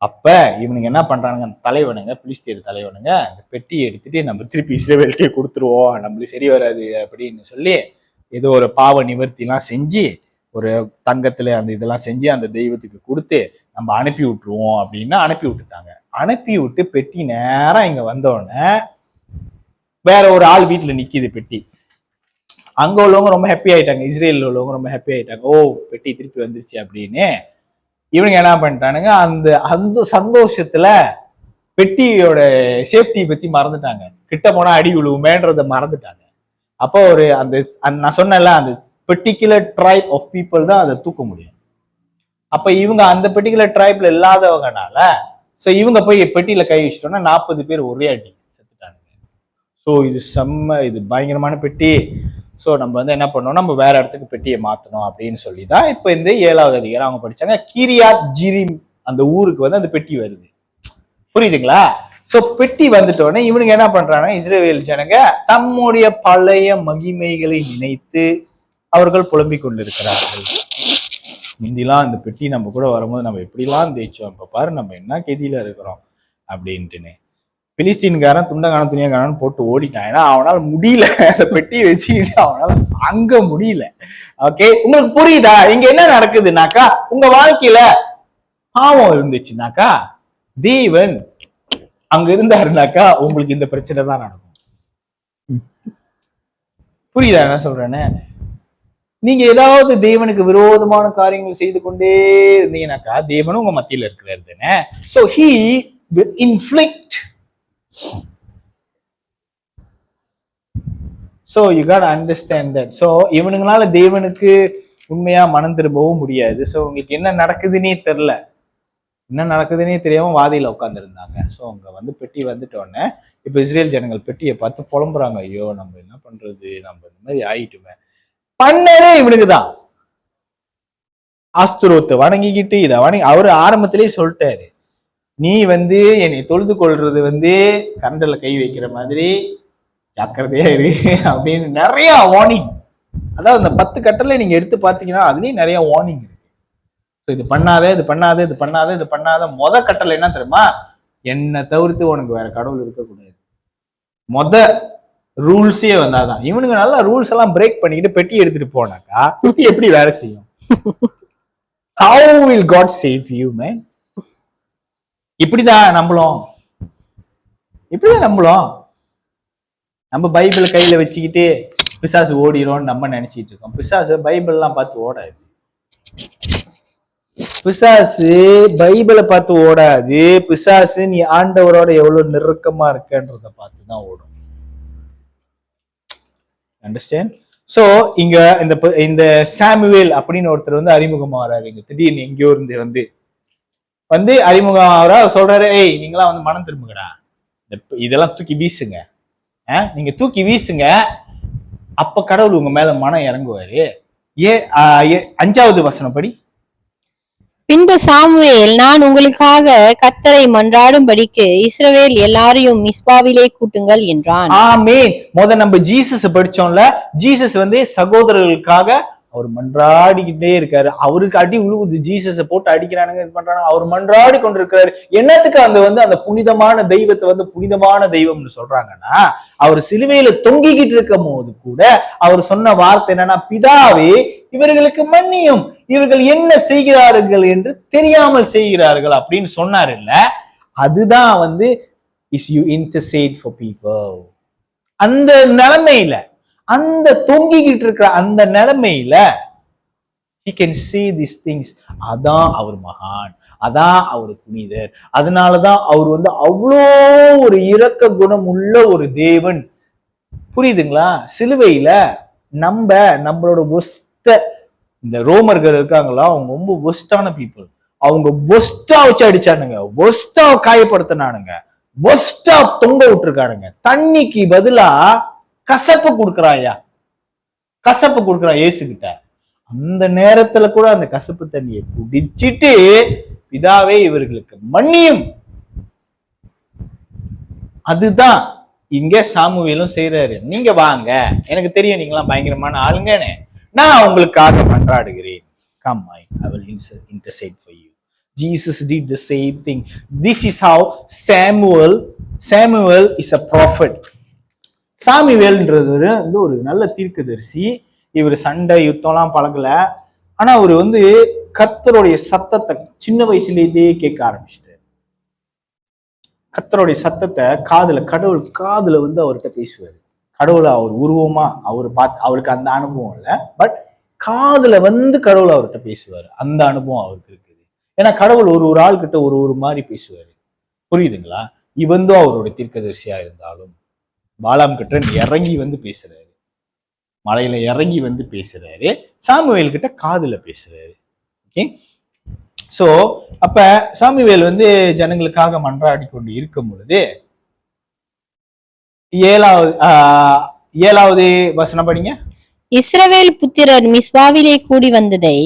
அப்ப இவனுங்க என்ன பண்றானுங்க, தலைவனுங்க, பிலிஸ்தீன் தலைவனுங்க, அந்த பெட்டியை எடுத்துட்டு நம்ம திருப்பி இஸ்ரவேலுக்கே கொடுத்துருவோம், நம்மளுக்கு சரி வராது அப்படின்னு சொல்லி ஏதோ ஒரு பாவ நிவர்த்தி எல்லாம் செஞ்சு, ஒரு தங்கத்துல அந்த இதெல்லாம் செஞ்சு அந்த தெய்வத்துக்கு கொடுத்து நம்ம அனுப்பி விட்டுருவோம் அப்படின்னு அனுப்பி விட்டுட்டாங்க. அனுப்பி விட்டு பெட்டி நேரா இங்க வந்தோடனே வேற ஒரு ஆள் வீட்டுல நிக்குது பெட்டி. அங்க உள்ளவங்க ரொம்ப ஹாப்பி ஆயிட்டாங்க, இஸ்ரேல் உள்ளவங்க ரொம்ப ஹாப்பி ஆயிட்டாங்க. ஓ பெட்டி திருப்பி வந்துருச்சு அப்படின்னு. இவனுங்க என்ன பண்ணிட்டானுங்க, அந்த அந்த சந்தோஷத்துல பெட்டியோட சேஃப்டி பத்தி மறந்துட்டாங்க. கிட்ட போனா அடி விழுவுமேன்றத மறந்துட்டாங்க. அப்போ ஒரு அந்த நான் சொன்னல, அந்த பர்டிகுலர் ட்ரைப் ஆஃப் பீப்புள் தான் அதை தூக்க முடியும். அப்ப இவங்க அந்த பர்டிகுலர் ட்ரைப்ல இல்லாதவங்கனால சோ இவங்க போய் பெட்டியில கை வச்சிட்டோம்னா 40 பேர் ஒரே அடி செத்துட்டாங்க. ஸோ இது இது பயங்கரமான பெட்டி. ஸோ நம்ம என்ன பண்ணோம், நம்ம வேற இடத்துக்கு பெட்டியை மாத்தணும் அப்படின்னு சொல்லிதான் இப்ப இந்த 7வது அதிகாரம் அவங்க படிச்சாங்க. கிரியாத் ஜீரிம் அந்த ஊருக்கு அந்த பெட்டி வருது. புரியுதுங்களா? சோ பெட்டி வந்துட்டோடனே இவனுங்க என்ன பண்றாங்க, இஸ்ரவேல் ஜனங்க தம்முடைய பழைய மகிமைகளை நினைத்து அவர்கள் புலம்பிக் கொண்டிருக்கிறார்கள். முந்திலாம் இந்த பெட்டி நம்ம கூட வரும்போது நம்ம எப்படிலாம் தேய்ச்சோம், இப்ப பாரு நம்ம என்ன கெதியில இருக்கிறோம் அப்படின்ட்டுன்னு. பிலிஸ்தீன்காரன் துண்டகான துணியக்காரன் போட்டு ஓடிட்டான். ஏன்னா அவனால முடியல, அந்த பெட்டியை வச்சுக்கிட்டு அவனால அங்க முடியல. ஓகே, உங்களுக்கு புரியுதா இங்க என்ன நடக்குதுனாக்கா? உங்க வாழ்க்கையில பாவம் இருந்துச்சுனாக்கா தேவன் அங்க இருந்தாருனாக்கா உங்களுக்கு இந்த பிரச்சனை தான் நடக்கும். புரியுதா என்ன சொல்றேன்னு? நீங்க ஏதாவது தேவனுக்கு விரோதமான காரியங்கள் செய்து கொண்டே இருந்தீங்கன்னாக்கா தேவனும் உங்க மத்தியில இருக்கிறாரு தானே. So he will inflict. So you got to understand that. So இவனுங்களால தேவனுக்கு உண்மையா மனம் திரும்பவும் முடியாது. ஸோ உங்களுக்கு என்ன நடக்குதுன்னே தெரியல, என்ன நடக்குதுன்னே தெரியாம வாதியில உட்கார்ந்து இருந்தாங்க. ஸோ அங்க வந்து பெட்டி வந்துட்டோன்னே இப்ப இஸ்ரேல் ஜனங்கள் பெட்டியை பார்த்து புலம்புறாங்க, ஐயோ நம்ம என்ன பண்றது, நம்ம இந்த மாதிரி ஆயிட்டுமே. பண்ணதே இவனுக்கு தான். ஆஸ்துரோத்தை வணங்கிக்கிட்டு இதை வணங்கி அவரு ஆரம்பத்திலேயே சொல்லிட்டாரு, நீ வந்து என்னை தொழுது கொள்றது வந்து கரண்டில் கை வைக்கிற மாதிரி ஜாக்கிரதையா இரு அப்படின்னு நிறைய வார்னிங். அதாவது அந்த 10 கட்டளை நீங்க எடுத்து பார்த்தீங்கன்னா அதுலயும் நிறைய வார்னிங் இருக்கு. இது பண்ணாத, இது பண்ணாத, இது பண்ணாத, இது பண்ணாத. கட்டளை என்ன தெரியுமா? என்னை தவிர்த்து உனக்கு வேற கடவுள் இருக்கக்கூடாது. ரூல்ஸே வந்தாதான். இவனுங்க நல்லா ரூல்ஸ் எல்லாம் பிரேக் பண்ணிக்கிட்டு பெட்டி எடுத்துட்டு போனாக்கா பெட்டி எப்படி வேலை செய்யும்? How will God save you, man? இப்படிதான் நம்மளும் நம்ம பைபிளை கையில வச்சுக்கிட்டு பிசாசு ஓடிரும் நம்ம நினைச்சிட்டு இருக்கோம். பிசாசு பைபிள் எல்லாம் பார்த்து ஓடாது. பிசாசு பைபிளை பார்த்து ஓடாது. பிசாசு நீ ஆண்டவரோட எவ்வளவு நெருக்கமா இருக்கன்றத பார்த்துதான் ஓடும். அண்டர்ஸ்டாண்ட்? சோ இங்க இந்த சாமுவேல் அப்படின்னு ஒருத்தர் வந்து அறிமுகமா வராரு. இங்க திடீர்னு எங்கேயோ இருந்து வந்து அறிமுகம் ஆகிறா. சொல்றாரு, ஏய் நீங்களாம் வந்து மனம் திரும்புங்கடா, இதெல்லாம் தூக்கி வீசுங்க, நீங்க தூக்கி வீசுங்க, அப்ப கடவுள் உங்க மேல மனம் இறங்குவாரு. 5வது வசனம் படி. பின்பு சாமுவேல், நான் உங்களுக்காக கர்த்தரை மன்றாடும்படிக்கு இஸ்ரவேல் எல்லாரையும் மிஸ்பாவிலே கூட்டுங்கள் என்றான். ஆமென். நம்ம ஜீசஸ் படிச்சோம்ல, ஜீசஸ் வந்து சகோதரர்களுக்காக அவர் மன்றாடிக்கிட்டே இருக்காரு. அவருக்கு அடி உழுவுது, ஜீசஸை போட்டு அடிக்கிறானுங்க, இது பண்றாங்க. அவர் மன்றாடி கொண்டிருக்கிறாரு. என்னத்துக்கு அந்த புனிதமான தெய்வத்தை வந்து புனிதமான தெய்வம்னு சொல்றாங்கன்னா, அவர் சிலுவையில தொங்கிக்கிட்டு இருக்கும் போது கூட அவர் சொன்ன வார்த்தை என்னன்னா, பிதாவே இவர்களுக்கு மன்னியும், இவர்கள் என்ன செய்கிறார்கள் என்று தெரியாமல் செய்கிறார்கள் அப்படின்னு சொன்னார் இல்ல. அதுதான் வந்து இஸ் யூ இன்டர்சேட் ஃபார் பீப்பிள். அந்த நிலைமையில, அந்த தொங்கிக்கிட்டு இருக்கிற அந்த நிலைமையில he can see these things. அதான் அவர் மகான், அதான் அவர் புனிதர். அதனாலதான் அவர் வந்து அவ்வளோ ஒரு இரக்க குணம் உள்ள ஒரு தேவன். புரியுதுங்களா? சிலுவையில நம்மளோட இந்த ரோமர்கள் இருக்காங்களா, அவங்க ரொம்ப ஒஸ்டான பீப்புள். அவங்க ஒஸ்டா வச்சு அடிச்சானுங்க, ஒஸ்டா காயப்படுத்தினானுங்க, ஒஸ்டா தொங்க விட்டுருக்கானுங்க. தண்ணிக்கு பதிலா கசப்பு கொடுக்குறாயா, கசப்பு கொடுக்குறான் இயேசு கிட்ட. அந்த நேரத்துல கூட அந்த கசப்பு தண்ணியை குடிச்சிட்டு பிதாவே இவர்களுக்கு மன்னியும். அதுதான் இங்க சாமுவேலும் செய்யறாரு. நீங்க வாங்க, எனக்கு தெரியும் நீங்களாம் பயங்கரமான ஆளுங்கன்னு, நான் உங்களுக்காக மன்றாடுகிறேன். Come, I will intercede for you. Jesus did the same thing. This is how Samuel is a prophet. சாமுவேல்ன்றது வந்து ஒரு நல்ல தீர்க்கதரிசி. இவர் சண்டை யுத்தம்லாம் பழகல. ஆனா அவர் வந்து கர்த்தருடைய சத்தத்தை சின்ன வயசுலேயே கேட்க ஆரம்பிச்சிட்டாரு. கர்த்தருடைய சத்தத்தை கடவுள் காதுல வந்து அவர்கிட்ட பேசுவாரு. கடவுளை அவர் உருவமா அவர் பார்த்து, அவருக்கு அந்த அனுபவம் இல்லை, பட் காதுல வந்து கடவுள் அவர்கிட்ட பேசுவாரு. அந்த அனுபவம் அவருக்கு இருக்குது. ஏன்னா கடவுள் ஒரு ஆள் கிட்ட ஒரு மாதிரி பேசுவாரு. புரியுதுங்களா? இவந்தும் அவருடைய தீர்க்கதரிசியா இருந்தாலும் பாலாம் கிட்ட இறங்கி வந்து பேசுறாரு, மலையில இறங்கி வந்து பேசுறாரு, சாமுவேல் கிட்ட காதுல பேசுறாரு. ஓகே, சோ அப்ப சாமுவேல் வந்து ஜனங்களுக்காக மன்றாடி கொண்டு இருக்கும் பொழுது 7வது வசனம் படிங்க. இஸ்ரவேல் புத்திரர் மிஸ்பாவிலே கூடி வந்ததை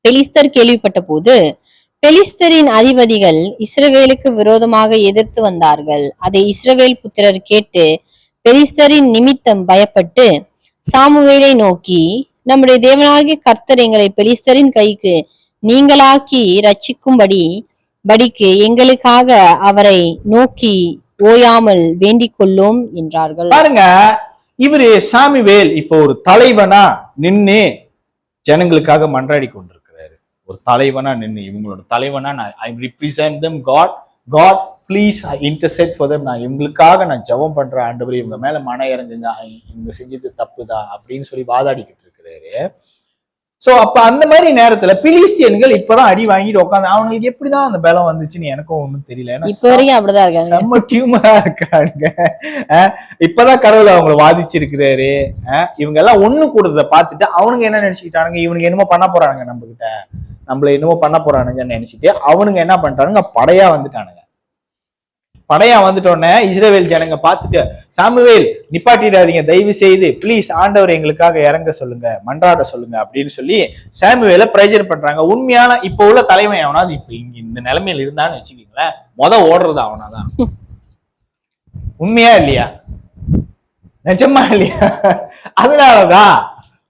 பெலிஸ்தர் கேள்விப்பட்ட போது பெலிஸ்தரின் அதிபதிகள் இஸ்ரவேலுக்கு விரோதமாக எதிர்த்து வந்தார்கள். அதை இஸ்ரவேல் புத்திரர் கேட்டு பெலிஸ்தரின் நிமித்தம் பயப்பட்டு சாமுவேலை நோக்கி, நம்முடைய தேவனாகிய கர்த்தர் எங்களை பெலிஸ்தரின் கைக்கு நீங்களாக்கி ரட்சிக்கும்படிக்கு எங்களுக்காக அவரை நோக்கி ஓயாமல் வேண்டிக் கொள்ளும் என்றார்கள். பாருங்க, இவரு சாமுவேல் இப்போ ஒரு தலைவனா நின்னு ஜனங்களுக்காக மன்றாடி கொண்டிருக்கிறாரு. ஒரு தலைவனா நின்னு, இவங்களோட தலைவனா, நான் ஐ represent them God, God please intercede for them, நான் இவங்களுக்காக நான் ஜெபம் பண்றேன் ஆண்டவரே, இவங்க மேல மன இறங்குங்க, இவங்க செஞ்சது தப்புதான் அப்படின்னு சொல்லி வாதாடிக்கிட்டு இருக்கிறாரு. சோ அப்ப அந்த மாதிரி நேரத்துல பிலிஸ்தியன்கள் இப்பதான் அடி வாங்கிட்டு உட்காந்து, அவங்களுக்கு எப்படிதான் அந்த பலம் வந்துச்சுன்னு எனக்கும் ஒண்ணும் தெரியல. இப்ப வரைக்கும் அப்படிதான் இருக்காங்க. செம்ம டியூமரா இருக்காங்க. இப்பதான் கடவுள் அவங்களை வாதிச்சிருக்கிறாரு. இவங்க எல்லாம் ஒண்ணு கூடுறத பார்த்துட்டு அவனுங்க என்ன நினைச்சுக்கிட்டானுங்க, இவனுக்கு என்னமோ பண்ண போறானுங்க, நம்ம கிட்ட நம்மள என்னமோ பண்ண போறானுங்கன்னு நினைச்சிட்டு அவனுங்க என்ன பண்றானுங்க, படையா வந்துட்டானுங்க. படையா வந்துட்டோன்னே இஸ்ரவேல் ஜனங்க பார்த்துட்டு, சாமுவேல் நிப்பாட்டிடாதீங்க தயவு செய்து, பிளீஸ் ஆண்டவர் எங்களுக்காக இறங்க சொல்லுங்க, மன்றாட சொல்லுங்க அப்படின்னு சொல்லி சாமுவேல பிரஷர் பண்றாங்க. உண்மையான இப்ப உள்ள தலைமை அவனாது இப்ப இங்க இந்த நிலைமையில இருந்தான்னு வச்சுக்கீங்களேன், ஓடுறது அவனாதான். உண்மையா இல்லையா? நிஜமா இல்லையா? அதனாலதான்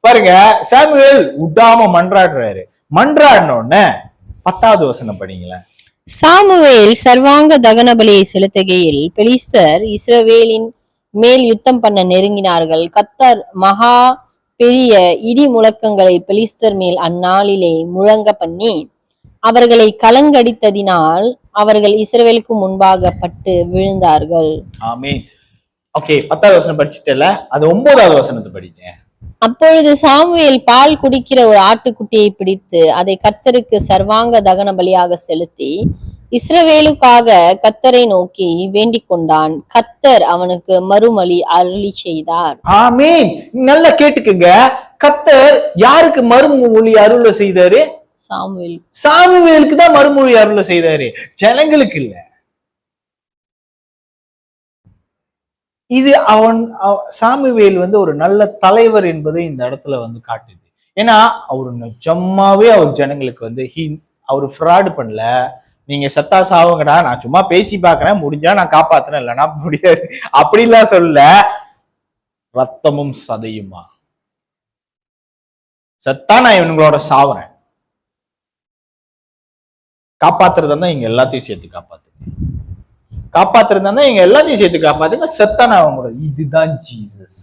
பாருங்க, சாமுவேல் விடாம மன்றாடுறாரு. மன்றாடினோடனே 10வது வசனம் படிங்களேன். சாமுவேல் சர்வாங்க தகன பலியை செலுத்துகையில் பெலிஸ்தர் இஸ்ரவேலின் மேல் யுத்தம் பண்ண நெருங்கினார்கள். கர்த்தர் மகா பெரிய இடி முழக்கங்களை பெலிஸ்தர் மேல் அந்நாளிலே முழங்க பண்ணி அவர்களை கலங்கடித்ததினால் அவர்கள் இஸ்ரவேலுக்கு முன்பாக பட்டு விழுந்தார்கள். ஆமென். ஓகே, 10வது வசனம் படிச்சுட்டல, அது 9வது வசனத்தை படிச்சேன். அப்பொழுது சாமுவேல் பால் குடிக்கிற ஒரு ஆட்டுக்குட்டியை பிடித்து அதை கர்த்தருக்கு சர்வாங்க தகன பலியாக செலுத்தி இஸ்ரவேலுக்காக கர்த்தரை நோக்கி வேண்டிக் கொண்டான். கர்த்தர் அவனுக்கு மறுமொழி அருளி செய்தார். ஆமென். நல்லா கேட்டுக்குங்க, கர்த்தர் யாருக்கு மறுமொழி அருளை செய்தாரு? சாமுவேல். சாமுவேலுக்கு தான் மறுமொழி அருளை செய்தாரு, ஜனங்களுக்கு இல்ல. இது சாமுவேல் ஒரு நல்ல தலைவர் என்பதை இந்த இடத்துல காட்டுது. ஏன்னா அவரு நிஜமாவே அவர் ஜனங்களுக்கு அவரு ஃப்ராடு பண்ணல. நீங்க சத்தா சாவுங்கடா, நான் சும்மா பேசி பாக்குறேன், முடிஞ்சா நான் காப்பாத்துறேன், இல்லைன்னா முடியாது அப்படிலாம் சொல்ல. ரத்தமும் சதையுமா, சத்தா நான் இவங்களோட சாவுறேன், காப்பாத்துறதா இங்க எல்லாத்தையும் சேர்த்து காப்பாத்துங்க, காப்பாத்துறதா இங்க எல்லாத்தையும் சேர்த்து காப்பாத்துங்க, செத்தான அவங்களோட. இதுதான் ஜீசஸ்,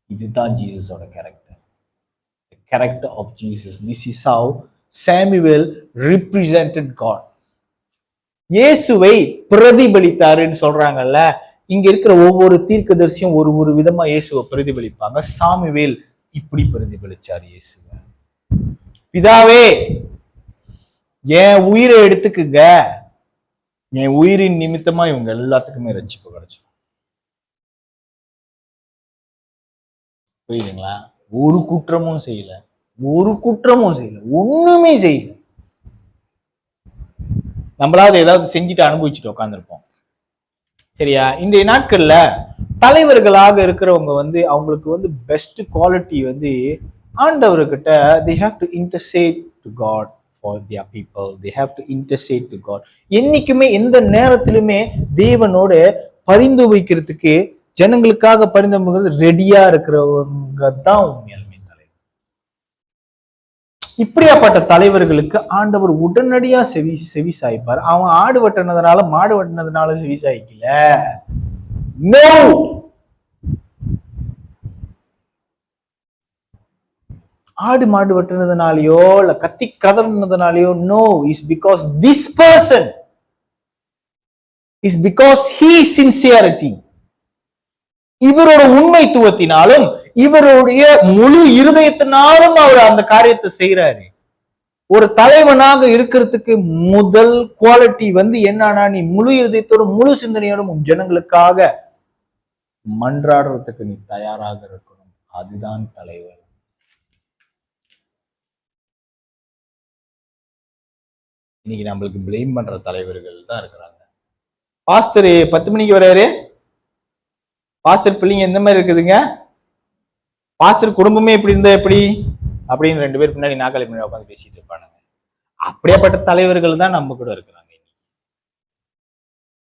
இதுதான் ஜீசஸோட character, character of Jesus. This is how Samuel represented God. இயேசுவை பிரதிபலித்தாருன்னு சொல்றாங்கல்ல, இங்க இருக்கிற ஒவ்வொரு தீர்க்கதரிசியும் ஒரு விதமா இயேசுவை பிரதிபலிப்பாங்க. சாமுவேல் இப்படி பிரதிபலிச்சார் இயேசுவை. பிதாவே என் உயிரை எடுத்துக்குங்க, என் உயிரின் நிமித்தமா இவங்க எல்லாத்துக்குமே ரட்சிப்பு கிடைச்சிடும். புரியுதுங்களா? ஒரு குற்றமும் செய்யல, ஒரு குற்றமும் செய்யல, ஒண்ணுமே செய்யல. நம்மளாவது ஏதாவது செஞ்சுட்டு அனுபவிச்சுட்டு உட்காந்துருப்போம். சரியா? இன்றைய நாட்கள்ல தலைவர்களாக இருக்கிறவங்க அவங்களுக்கு பெஸ்ட் குவாலிட்டி ஆண்டவர்கிட்ட they have to intercede to God for their people, they have to intercede to God. என்னைக்குமே எந்த நேரத்திலுமே தேவனோட பரிந்து வைக்கிறதுக்கு, ஜனங்களுக்காக பரிந்து வைக்கிறது ரெடியா இருக்கிறவங்க தான் உண்மையாலுமே தலைவர். இப்படியாப்பட்ட தலைவர்களுக்கு ஆண்டவர் உடனடியா செவி சாய்ப்பார். அவன் ஆடு வெட்டினதுனால மாடு வெட்டினதுனால செவி சாய்க்கல. நோ, ஆடு மாடு வெட்டினதுனாலயோ இல்ல கத்தி கதறினதுனாலயோ, no, is because this person is because he sincerity. இவரோட உண்மைத்துவத்தினாலும் இவருடைய முழு இருதயத்தினாலும் அவர் அந்த காரியத்தை செய்யறாரு. ஒரு தலைவனாக இருக்கிறதுக்கு முதல் குவாலிட்டி என்னன்னா, நீ முழு இருதயத்தோட முழு சிந்தனையோடும் உன் ஜனங்களுக்காக மன்றாடுறதுக்கு நீ தயாராக இருக்கணும். அதுதான் தலைவர். இன்னைக்கு நம்மளுக்கு பிளேம் பண்ற தலைவர்கள் தான் இருக்கிறாங்க. பாஸ்டர் 10 மணிக்கு வராரு, பாஸ்டர் பிள்ளைங்க எந்த மாதிரி இருக்குதுங்க, பாஸ்டர் குடும்பமே இப்படி இருந்தா எப்படி அப்படின்னு 2 பேர் பின்னாடி நாக்காளி பின்னாடி உட்காந்து பேசிட்டு இருப்பானுங்க. அப்படியாப்பட்ட தலைவர்கள் தான் நம்ம கூட இருக்கிறாங்க.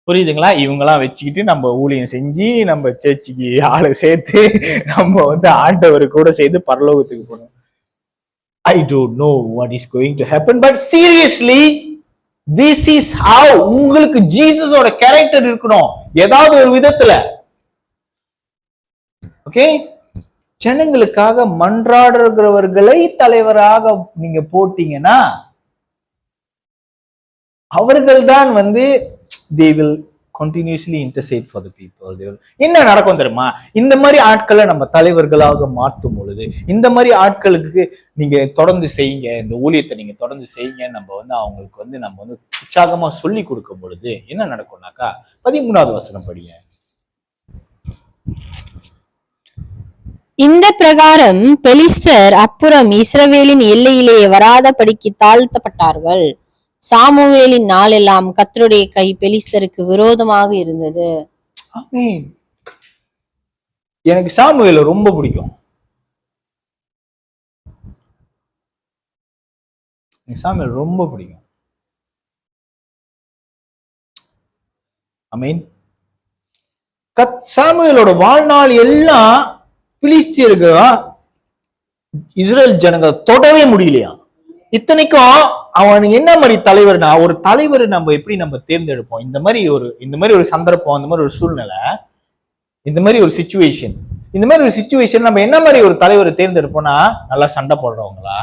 புரியுதுங்களா? இவங்கெல்லாம் வச்சுக்கிட்டு நம்ம ஊழியம் செஞ்சு நம்ம சேர்ச்சிக்கு ஆளை சேர்த்து நம்ம ஆண்டவர் கூட சேர்ந்து பரலோகத்துக்கு போகணும். I don't know what is going to happen, but seriously, this is have உங்களுக்கு ஜீசஸோட கேரக்டர் இருக்கணும் ஏதாவது ஒரு விதத்துல. ஓகே, ஜனங்களுக்காக மன்றாடுகிறவர்களை தலைவராக நீங்க போட்டீங்கன்னா அவர்கள் தான் they will continuously intercede for the people. என்ன நடக்கும் தெரியுமா? இந்த மாதிரி ஆட்களை நம்ம தலைவர்களாக மாற்றும் பொழுது, இந்த மாதிரி ஆட்களுக்கு நீங்க தொடர்ந்து செய்யுங்க, இந்த ஊழியத்தை நீங்க தொடர்ந்து செய்யுங்க, நம்ம அவங்களுக்கு நம்ம உற்சாகமா சொல்லி கொடுக்கும் பொழுது என்ன நடக்கும்னாக்கா 13வது வசனம் படிங்க. இந்த பிரகாரம் பெலிஸ்தர் அப்புறம் இஸ்ரவேலின் எல்லையிலே வராதபடிக்கு தாழ்த்தப்பட்டார்கள். சாமுவேலின் நாளெல்லாம் கர்த்தருடைய கை பெலிஸ்தருக்கு விரோதமாக இருந்தது. ஆமென். எனக்கு சாமுவேலை ரொம்ப பிடிக்கும். சாமுவேல் ரொம்ப பிடிக்கும். ஆமென். சாமுவேலோட வாழ்நாள் எல்லாம் பிலிஸ்தியருக்கு இஸ்ரேல் ஜனங்கள் தொடவே முடியலையா. இத்தனைக்கும் அவனுக்கு என்ன மாதிரி தலைவர்னா, ஒரு தலைவர் நம்ம எப்படி நம்ம தேர்ந்தெடுப்போம், இந்த மாதிரி ஒரு சந்தர்ப்பம், இந்த மாதிரி ஒரு சூழ்நிலை, இந்த மாதிரி ஒரு சிச்சுவேஷன் நம்ம என்ன மாதிரி ஒரு தலைவரை தேர்ந்தெடுப்போம்னா, நல்லா சண்டை போடுறவங்களா,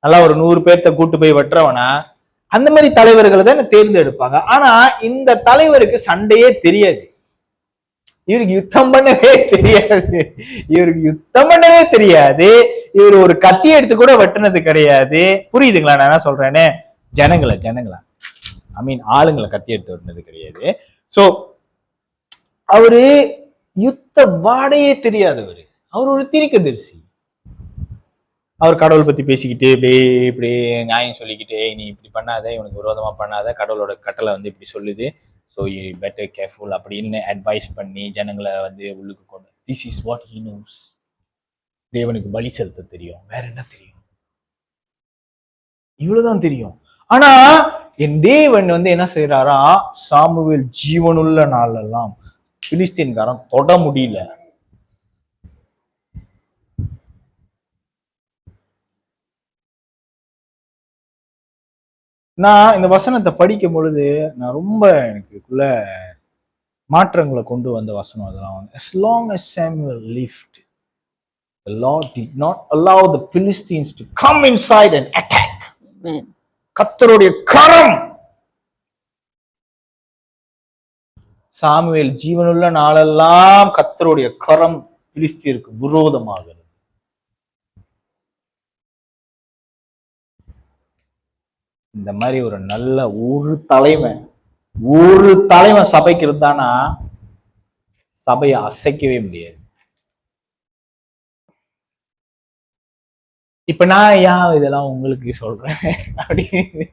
நல்லா ஒரு 100 பேர்த்த கூட்டு போய் வெட்டுறவனா, அந்த மாதிரி தலைவர்களை தான் தேர்ந்தெடுப்பாங்க. ஆனா இந்த தலைவருக்கு சண்டையே தெரியாது, இவருக்கு யுத்தம் பண்ணவே தெரியாது, இவர் ஒரு கத்தி எடுத்து கூட வெட்டினது கிடையாது. புரியுதுங்களா நான் என்ன சொல்றேன்னு? ஜனங்களா ஆளுங்களை கத்தி எடுத்து வெட்டினது கிடையாது. சோ அவரு யுத்த வாடையே தெரியாதவர். அவர் ஒரு தீர்க்கதரிசி. அவர் கடவுள் பத்தி பேசிக்கிட்டு இப்படி நியாயம் சொல்லிக்கிட்டே, நீ இப்படி பண்ணாத, இவனுக்கு விரோதமா பண்ணாத, கடவுளோட கட்டளை இப்படி சொல்லுது, ஸோ யூ பெட்டர் கேர்ஃபுல் அப்படின்னு அட்வைஸ் பண்ணி ஜனங்களை உள்ளுக்கு கொண்டு, this is what he knows. தேவனுக்கு பலி செலுத்த தெரியும், வேற என்ன தெரியும்? இவ்வளவுதான் தெரியும். ஆனா என் தேவன் என்ன செய்யறாரா, சாமுவேல் ஜீவனுள்ள நாளெல்லாம் பிலிஸ்தீன்காரன் தொட முடியல. நான் இந்த வசனத்தை படிக்கும் பொழுது நான் ரொம்ப எனக்குள்ள மாற்றங்களை கொண்டு வந்த வசனம் அதெல்லாம். As long as Samuel lived, the Lord did not allow the Philistines to come inside and attack. Amen. கர்த்தருடைய கரம் சாமுவேல் ஜீவனுள்ள நாளெல்லாம் கர்த்தருடைய கரம் பிலிஸ்தியருக்கு விரோதமாக. இந்த மாதிரி ஒரு நல்ல ஒரு தலைவன் சபைக்கு இருந்தானா சபையை அசைக்கவே முடியாது. இப்ப நான் ஏன் இதெல்லாம் உங்களுக்கு சொல்றேன் அப்படின்னு,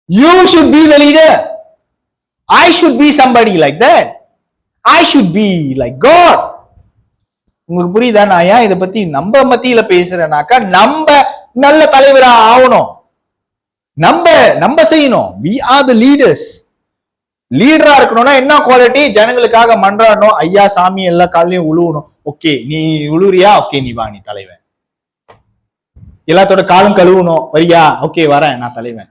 you should be the leader. I should be somebody like that. I should be like God. உங்களுக்கு புரியுதா நான் ஏன் இதை பத்தி நம்ம மத்தியில பேசுறேன்னாக்கா, நம்ம நல்ல தலைவரா ஆகணும், நம்ம செய்யணும். we are the leaders. லீடரா இருக்கணும்னா என்ன குவாலிட்டி? ஜனங்களுக்காக மன்றாடணும், ஐயா சாமி எல்லா காலையும் உழுவணும். ஓகே நீ உழுவுறியா, ஓகே நீ வா, நீ தலைவன். எல்லாத்தோட காலும் கழுவணும், வரியா, ஓகே வரேன், நான் தலைவன்.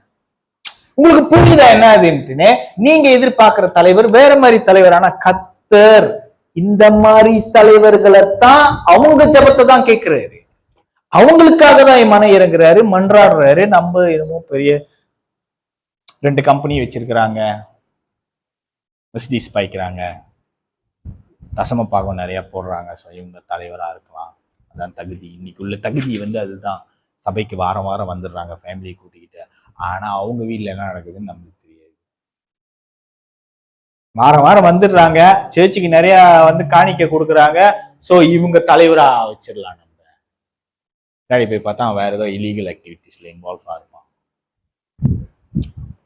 உங்களுக்கு புரியுதா என்ன அதுன்னு? நீங்க எதிர்பார்க்கிற தலைவர் வேற மாதிரி தலைவர். ஆனா கர்த்தர் இந்த மாதிரி தலைவர்களைத்தான் அவங்க ஜபத்தை தான் கேட்கிறாரு, அவங்களுக்காக தான் என் மன இறங்குறாரு, மன்றாடுறாரு. நம்ம என்னமோ பெரிய 2 கம்பெனி வச்சிருக்கிறாங்க, மெர்சிடிஸ் பாய்க்கிறாங்க, தசம பாகம் நிறைய போடுறாங்க, ஸோ இவங்க தலைவரா இருக்கலாம், அதான் தகுதி. இன்னைக்குள்ள தகுதி அதுதான். சபைக்கு வாரம் வாரம் வந்துடுறாங்க ஃபேமிலியை கூட்டிக்கிட்டு. ஆனா அவங்க வீட்டுல என்ன நடக்குதுன்னு நம்மளுக்கு தெரியாது. வாரம் வாரம் வந்துடுறாங்க, சேர்ச்சுக்கு நிறைய காணிக்க கொடுக்குறாங்க, ஸோ இவங்க தலைவரா வச்சிடலாம். நம்ம போய் பார்த்தா வேற ஏதோ இல்லீகல் ஆக்டிவிட்டிஸ்ல இன்வால்வ் இருப்பான்.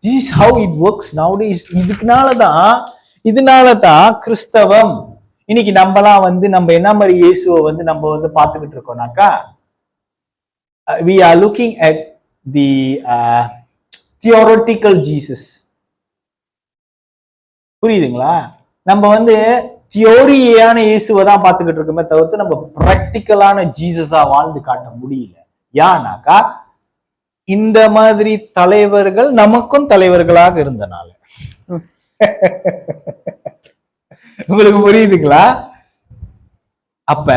This is how it works nowadays. இதனாலதான் கிறிஸ்தவம் இன்னைக்கு நம்மலாம் நம்ம என்ன மாதிரி இயேசுவை நம்ம பார்த்துக்கிட்டு இருக்கோம்னாக்கா, we are looking at the theoretical Jesus. புரியுதுங்களா? நம்ம தியோரியான இயேசுவை தான் பார்த்துக்கிட்டு இருக்கோமே தவிர்த்து நம்ம பிராக்டிக்கலான ஜீசஸா வாழ்ந்து காட்ட முடியல. ஏன்னாக்கா இந்த மாதிரி தலைவர்கள் நமக்கும் தலைவர்களாக இருந்தனால. உங்களுக்கு புரியுதுங்களா? அப்ப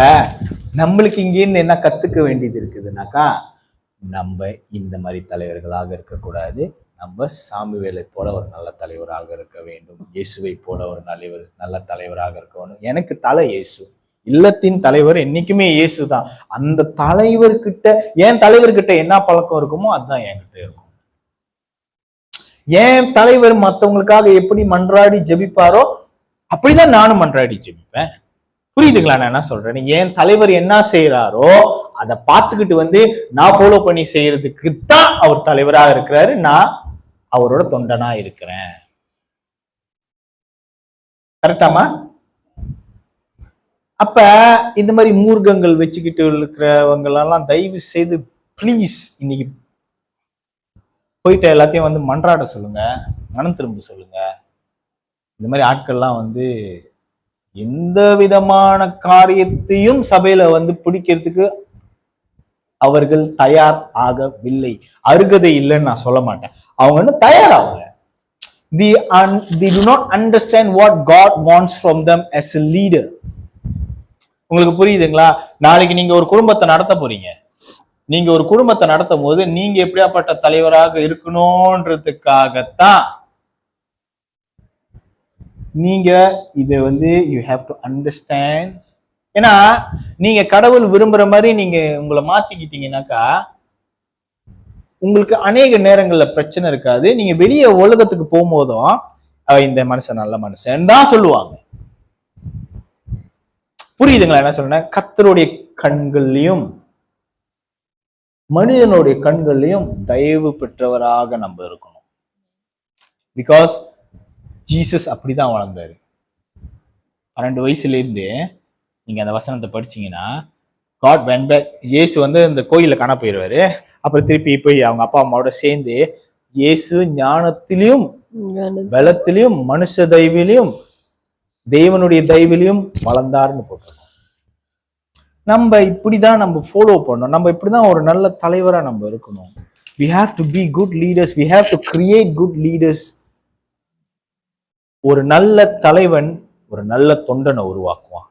நம்மளுக்கு இங்கேருந்து என்ன கத்துக்க வேண்டியது இருக்குதுனாக்கா, நம்ம இந்த மாதிரி தலைவர்களாக இருக்கக்கூடாது. நம்ம சாமுவேலை போல ஒரு நல்ல தலைவராக இருக்க வேண்டும். இயேசுவை போல ஒரு நல்ல தலைவராக இருக்க வேண்டும். எனக்கு தலை இயேசு, இல்லத்தின் தலைவர் என்னைக்குமே இயேசு தான். அந்த தலைவர்கிட்ட, என் தலைவர்கிட்ட என்ன பழக்கம் இருக்குமோ அதுதான் என்கிட்ட இருக்கும். என் தலைவர் மற்றவங்களுக்காக எப்படி மன்றாடி ஜெபிப்பாரோ அப்படிதான் நானும் மன்றாடி ஜெபிப்பேன். புரியுதுங்களா நான் என்ன சொல்றேன்? என் தலைவர் என்ன செய்யறாரோ அதை பார்த்துக்கிட்டு நான் ஃபாலோ பண்ணி செய்யறதுக்கு தான் அவர் தலைவராக இருக்கிறாரு. நான் அவரோட தொண்டனா இருக்கிறேன். கரெக்டாமா? அப்ப இந்த மாதிரி மூர்க்கங்கள் வச்சுக்கிட்டு இருக்கிறவங்க எல்லாம் தயவு செய்து பிளீஸ் இன்னைக்கு போயிட்டு எல்லாத்தையும் மன்றாட சொல்லுங்க, மனம் திரும்ப சொல்லுங்க. இந்த மாதிரி ஆட்கள்லாம் எந்த விதமான காரியத்தையும் சபையில பிடிக்கிறதுக்கு அவர்கள் தயார் ஆகவில்லை. அருகதை இல்லைன்னு நான் சொல்ல மாட்டேன். அவங்க தயாராக they do not understand what God wants from them as a leader. உங்களுக்கு புரியுதுங்களா? நாளைக்கு நீங்க ஒரு குடும்பத்தை நடத்த போறீங்க. நீங்க ஒரு குடும்பத்தை நடத்தும் போது நீங்க எப்படியாப்பட்ட தலைவராக இருக்கணும்ன்றதுக்காகத்தான் நீங்க இதை you have to understand. ஏன்னா நீங்க கடவுள் விரும்புற மாதிரி நீங்க உங்களை மாத்திக்கிட்டீங்கன்னாக்கா உங்களுக்கு அநேக நேரங்கள்ல பிரச்சனை இருக்காது. நீங்க வெளியே உலகத்துக்கு போகும்போதும் இந்த மனுஷன் நல்ல மனுஷன் தான் சொல்லுவாங்க. புரியுதுங்களா என்ன சொல்றேன்? கர்த்தருடைய கண்கள்லயும் மனிதனுடைய கண்கள்லயும் தயவு பெற்றவராக நம்ம இருக்கணும். பிகாஸ் ஜீசஸ் அப்படிதான் வளர்ந்தாரு. 12 வயசுல இருந்து நீங்க அந்த வசனத்தை படிச்சீங்கன்னா, காட் வென்ட் பேக். இயேசு இந்த கோயில காண போயிடுவாரு. அப்புறம் திருப்பி போய் அவங்க அப்பா அம்மாவோட சேர்ந்து இயேசு ஞானத்திலையும் பலத்திலையும் மனுஷ தயவிலையும் தேவனுடைய தயவிலையும் வளர்ந்தாருன்னு போட்டிருக்கோம். நம்ம இப்படிதான் நம்ம ஃபாலோ பண்ணணும். நம்ம இப்படிதான் ஒரு நல்ல தலைவரா நம்ம இருக்கணும். we have to be good leaders. we have to create good leaders. ஒரு நல்ல தலைவன் ஒரு நல்ல தொண்டனை உருவாக்குவான்.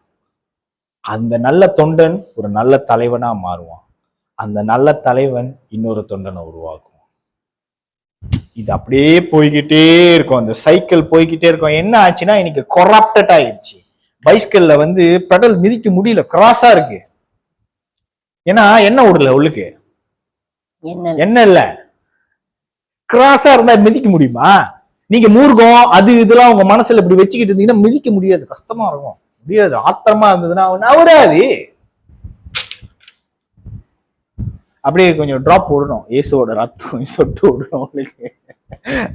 அந்த நல்ல தொண்டன் ஒரு நல்ல தலைவனா மாறுவான். அந்த நல்ல தலைவன் இன்னொரு தொண்டனை உருவாக்குவான். இது அப்படியே போய்கிட்டே இருக்கும். அந்த சைக்கிள் போய்கிட்டே இருக்கும். என்ன ஆச்சுன்னா இன்னைக்கு கொரப்டட் ஆயிடுச்சு. பைஸ்கல்ல பெடல் மிதிக்க முடியல, கிராஸா இருக்கு. ஏன்னா என்ன விடல உள்ளுக்கு, என்ன இல்ல, கிராஸா இருந்தா மிதிக்க முடியுமா? நீங்க மூர்க்கம் அது இதெல்லாம் உங்க மனசுல இப்படி வச்சுக்கிட்டு இருந்தீங்கன்னா மிதிக்க முடியாது, கஷ்டமா இருக்கும். முடியாது. ஆத்திரமா இருந்ததுன்னா நவராது. அப்படியே கொஞ்சம் டிராப் விடணும், இயேசுவோட ரத்தம் சொட்டு விடணும் உங்களுக்கு.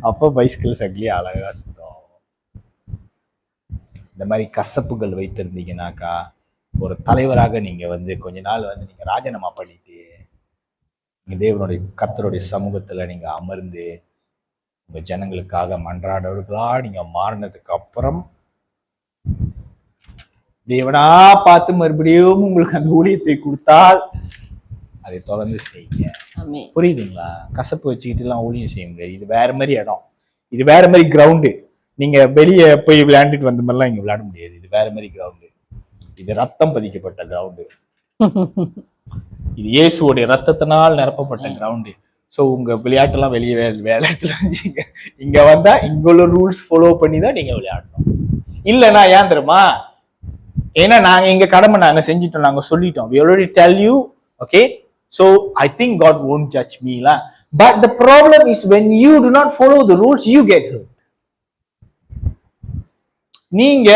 அப்ப பைஸ்கிள் சங்கிலி அழகா சுத்தம். இந்த மாதிரி கசப்புகள் வைத்திருந்தீங்கன்னாக்கா ஒரு தலைவராக நீங்க கொஞ்ச நாள் நீங்க ராஜினாமா பண்ணிட்டு நீங்க தேவனுடைய கர்த்தருடைய சமூகத்துல நீங்க அமர்ந்து உங்க ஜனங்களுக்காக மன்றாடவர்களா நீங்க மாறினதுக்கு அப்புறம் தேவனா பார்த்து மறுபடியும் உங்களுக்கு அந்த ஊழியத்தை கொடுத்தால் அதை தொடர்ந்து செய்யுங்க. புரியுதுங்களா? கசப்பு வச்சுக்கிட்டு எல்லாம் ஊழியம் செய்ய முடியாது. இது வேற மாதிரி இடம், இது வேற மாதிரி கிரவுண்டு. நீங்க வெளியே போய் விளையாண்டுட்டு வந்த மாதிரிலாம் இங்க விளையாட முடியாது. இது வேற மாதிரி கிரவுண்டு. இது ரத்தம் பதிக்கப்பட்ட கிரவுண்டு. இது இயேசுவோடைய ரத்தத்தினால் நிரப்பப்பட்ட கிரவுண்டு. ஸோ உங்க விளையாட்டெல்லாம் வெளியே வேலை இடத்துல இங்க வந்தா இங்குள்ள ரூல்ஸ் ஃபாலோ பண்ணி தான் நீங்க விளையாடணும். இல்லைன்னா ஏன் தெரியுமா? ஏன்னா நாங்க எங்க கடமை நாங்க செஞ்சிட்டோம், நாங்க சொல்லிட்டோம். we already tell you, okay, so I think God won't judge me la. But the problem is when you do not follow the rules, you get hurt. நீங்க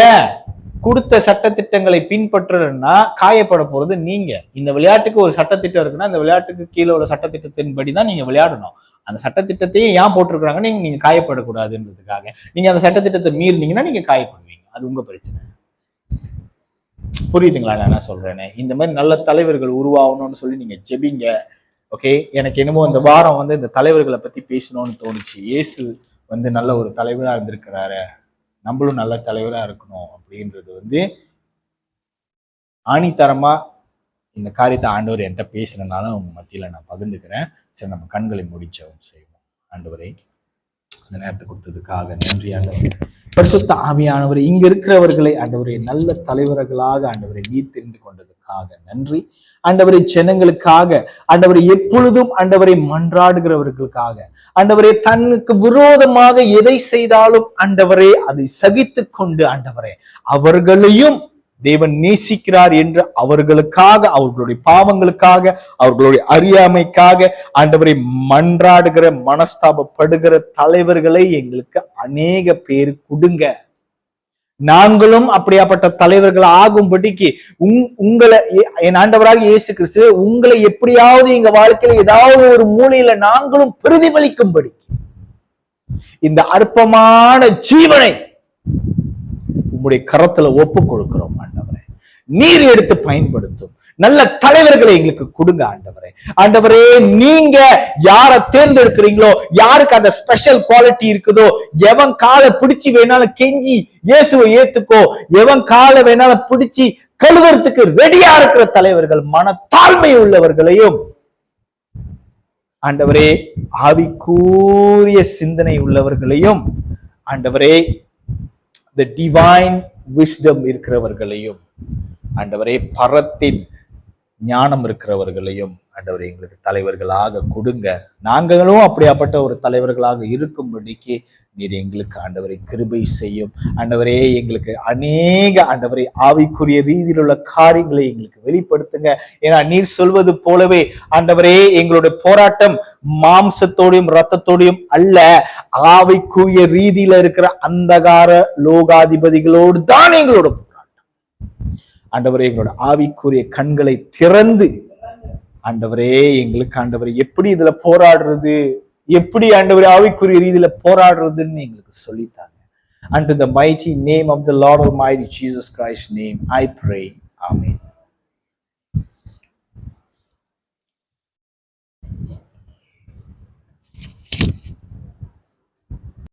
கொடுத்த சட்டத்திட்டங்களை பின்பற்றலன்னா காயப்பட போறது நீங்க. இந்த விளையாட்டுக்கு ஒரு சட்டத்திட்டம் இருக்குன்னா அந்த விளையாட்டுக்கு கீழே உள்ள சட்டத்திட்டத்தின்படி தான் நீங்க விளையாடணும். அந்த சட்டத்திட்டத்தையும் ஏன் போட்டிருக்கிறாங்கன்னு நீங்க காயப்படக்கூடாதுன்றதுக்காக. நீங்க அந்த சட்டத்திட்டத்தை மீறினீங்கன்னா நீங்க காயப்படுவீங்க. அது உங்க பிரச்சனை. புரியுதுங்களா நான் என்ன சொல்றேன்னு? இந்த மாதிரி நல்ல தலைவர்கள் உருவாகணும்னு சொல்லி நீங்க ஜெபிங்க. ஓகே, எனக்கு என்னமோ இந்த வாரம் இந்த தலைவர்களை பத்தி பேசணும்னு தோணுச்சு. இயேசு நல்ல ஒரு தலைவரா இருந்திருக்கிறாரு, நம்மளும் நல்ல தலைவரா இருக்கணும் அப்படின்றது ஆணித்தரமா இந்த காரியத்தை ஆண்டவர் என்கிட்ட பேசுறதுனால உங்க மத்தியில நான் பகிர்ந்துக்கிறேன். சரி, நம்ம கண்களை முடிச்சவும் செய்வோம். ஆண்டவரை இந்த நேரத்தை கொடுத்ததுக்காக நன்றி ஆண்டவரே. பரிசுத்த ஆவியானவரை இங்க இருக்கிறவர்களை ஆண்டவரே நல்ல தலைவர்களாக ஆண்டவரை நீர் தெரிந்து கொண்டதுக்காக நன்றி ஆண்டவரை. ஜனங்களுக்காக ஆண்டவரை எப்பொழுதும் ஆண்டவரை மன்றாடுகிறவர்களுக்காக ஆண்டவரே, தனக்கு விரோதமாக எதை செய்தாலும் ஆண்டவரே அதை சகித்து கொண்டு ஆண்டவரே அவர்களையும் தேவன் நேசிக்கிறார் என்று அவர்களுக்காக, அவர்களுடைய பாவங்களுக்காக, அவர்களுடைய அறியாமைக்காக ஆண்டவரை மன்றாடுகிற மனஸ்தாபப்படுகிற தலைவர்களை எங்களுக்கு அநேக பேர் கொடுங்க. நாங்களும் அப்படியாப்பட்ட தலைவர்கள் ஆகும்படிக்கு உங்களை என் ஆண்டவராக இயேசு கிறிஸ்துவே உங்களை எப்படியாவது எங்க வாழ்க்கையில ஏதாவது ஒரு மூலையில நாங்களும் பிரதிபலிக்கும்படி இந்த அற்பமான ஜீவனை உங்களுடைய கரத்துல ஒப்பு கொடுக்கிறோம் ஆண்டவரே. நீர் எடுத்து பயன்படுத்தும் நல்ல தலைவர்களை எங்களுக்கு கொடுங்க ஆண்டவரே. ஆண்டவரே, நீங்க யாரை தேர்ந்தெடுக்கிறீங்களோ, யாருக்கு அந்த ஸ்பெஷல் குவாலிட்டி இருக்குதோ, எவன் காலை பிடிச்சி வேணாலும் கெஞ்சி இயேசுவை ஏத்துக்கோ, எவன் காலை வேணாலும் பிடிச்சி கழுவறதுக்கு ரெடியா இருக்கிற தலைவர்கள், மனத்தாழ்மை உள்ளவர்களையும் ஆண்டவரே, ஆவிக்குரிய சிந்தனை உள்ளவர்களையும் ஆண்டவரே, the divine wisdom இருக்கிறவர்களையும் ஆண்டவரே, பரத்தின் ஞானம் இருக்கிறவர்களையும் ஆண்டவரே எங்களுக்கு தலைவர்களாக கொடுங்க. நாங்களும் அப்படியாப்பட்ட ஒரு தலைவர்களாக இருக்கும்படிக்கு நீர் எங்களுக்கு ஆண்டவரை கிருபை செய்யும் ஆண்டவரே. எங்களுக்கு அநேக ஆண்டவரை ஆவிக்குரிய ரீதியில் உள்ள காரியங்களை எங்களுக்கு வெளிப்படுத்துங்க. ஏன்னா நீர் சொல்வது போலவே ஆண்டவரே, எங்களுடைய போராட்டம் மாம்சத்தோடையும் ரத்தத்தோடையும் அல்ல, ஆவிக்குரிய ரீதியில இருக்கிற அந்தகார லோகாதிபதிகளோடு தான் எங்களோட போராட்டம். ஆண்டவரே, எங்களோட ஆவிக்குரிய கண்களை திறந்து ஆண்டவரே எங்களுக்கு ஆண்டவரே எப்படி இதுல போராடுறது, எப்படி ஆண்டவரே ஆவிக்குரிய ரீதியில போராடுறதுன்னு எங்களுக்கு சொல்லித்தாங்க. Unto the mighty name of the Lord Almighty Jesus Christ's name I pray. Amen.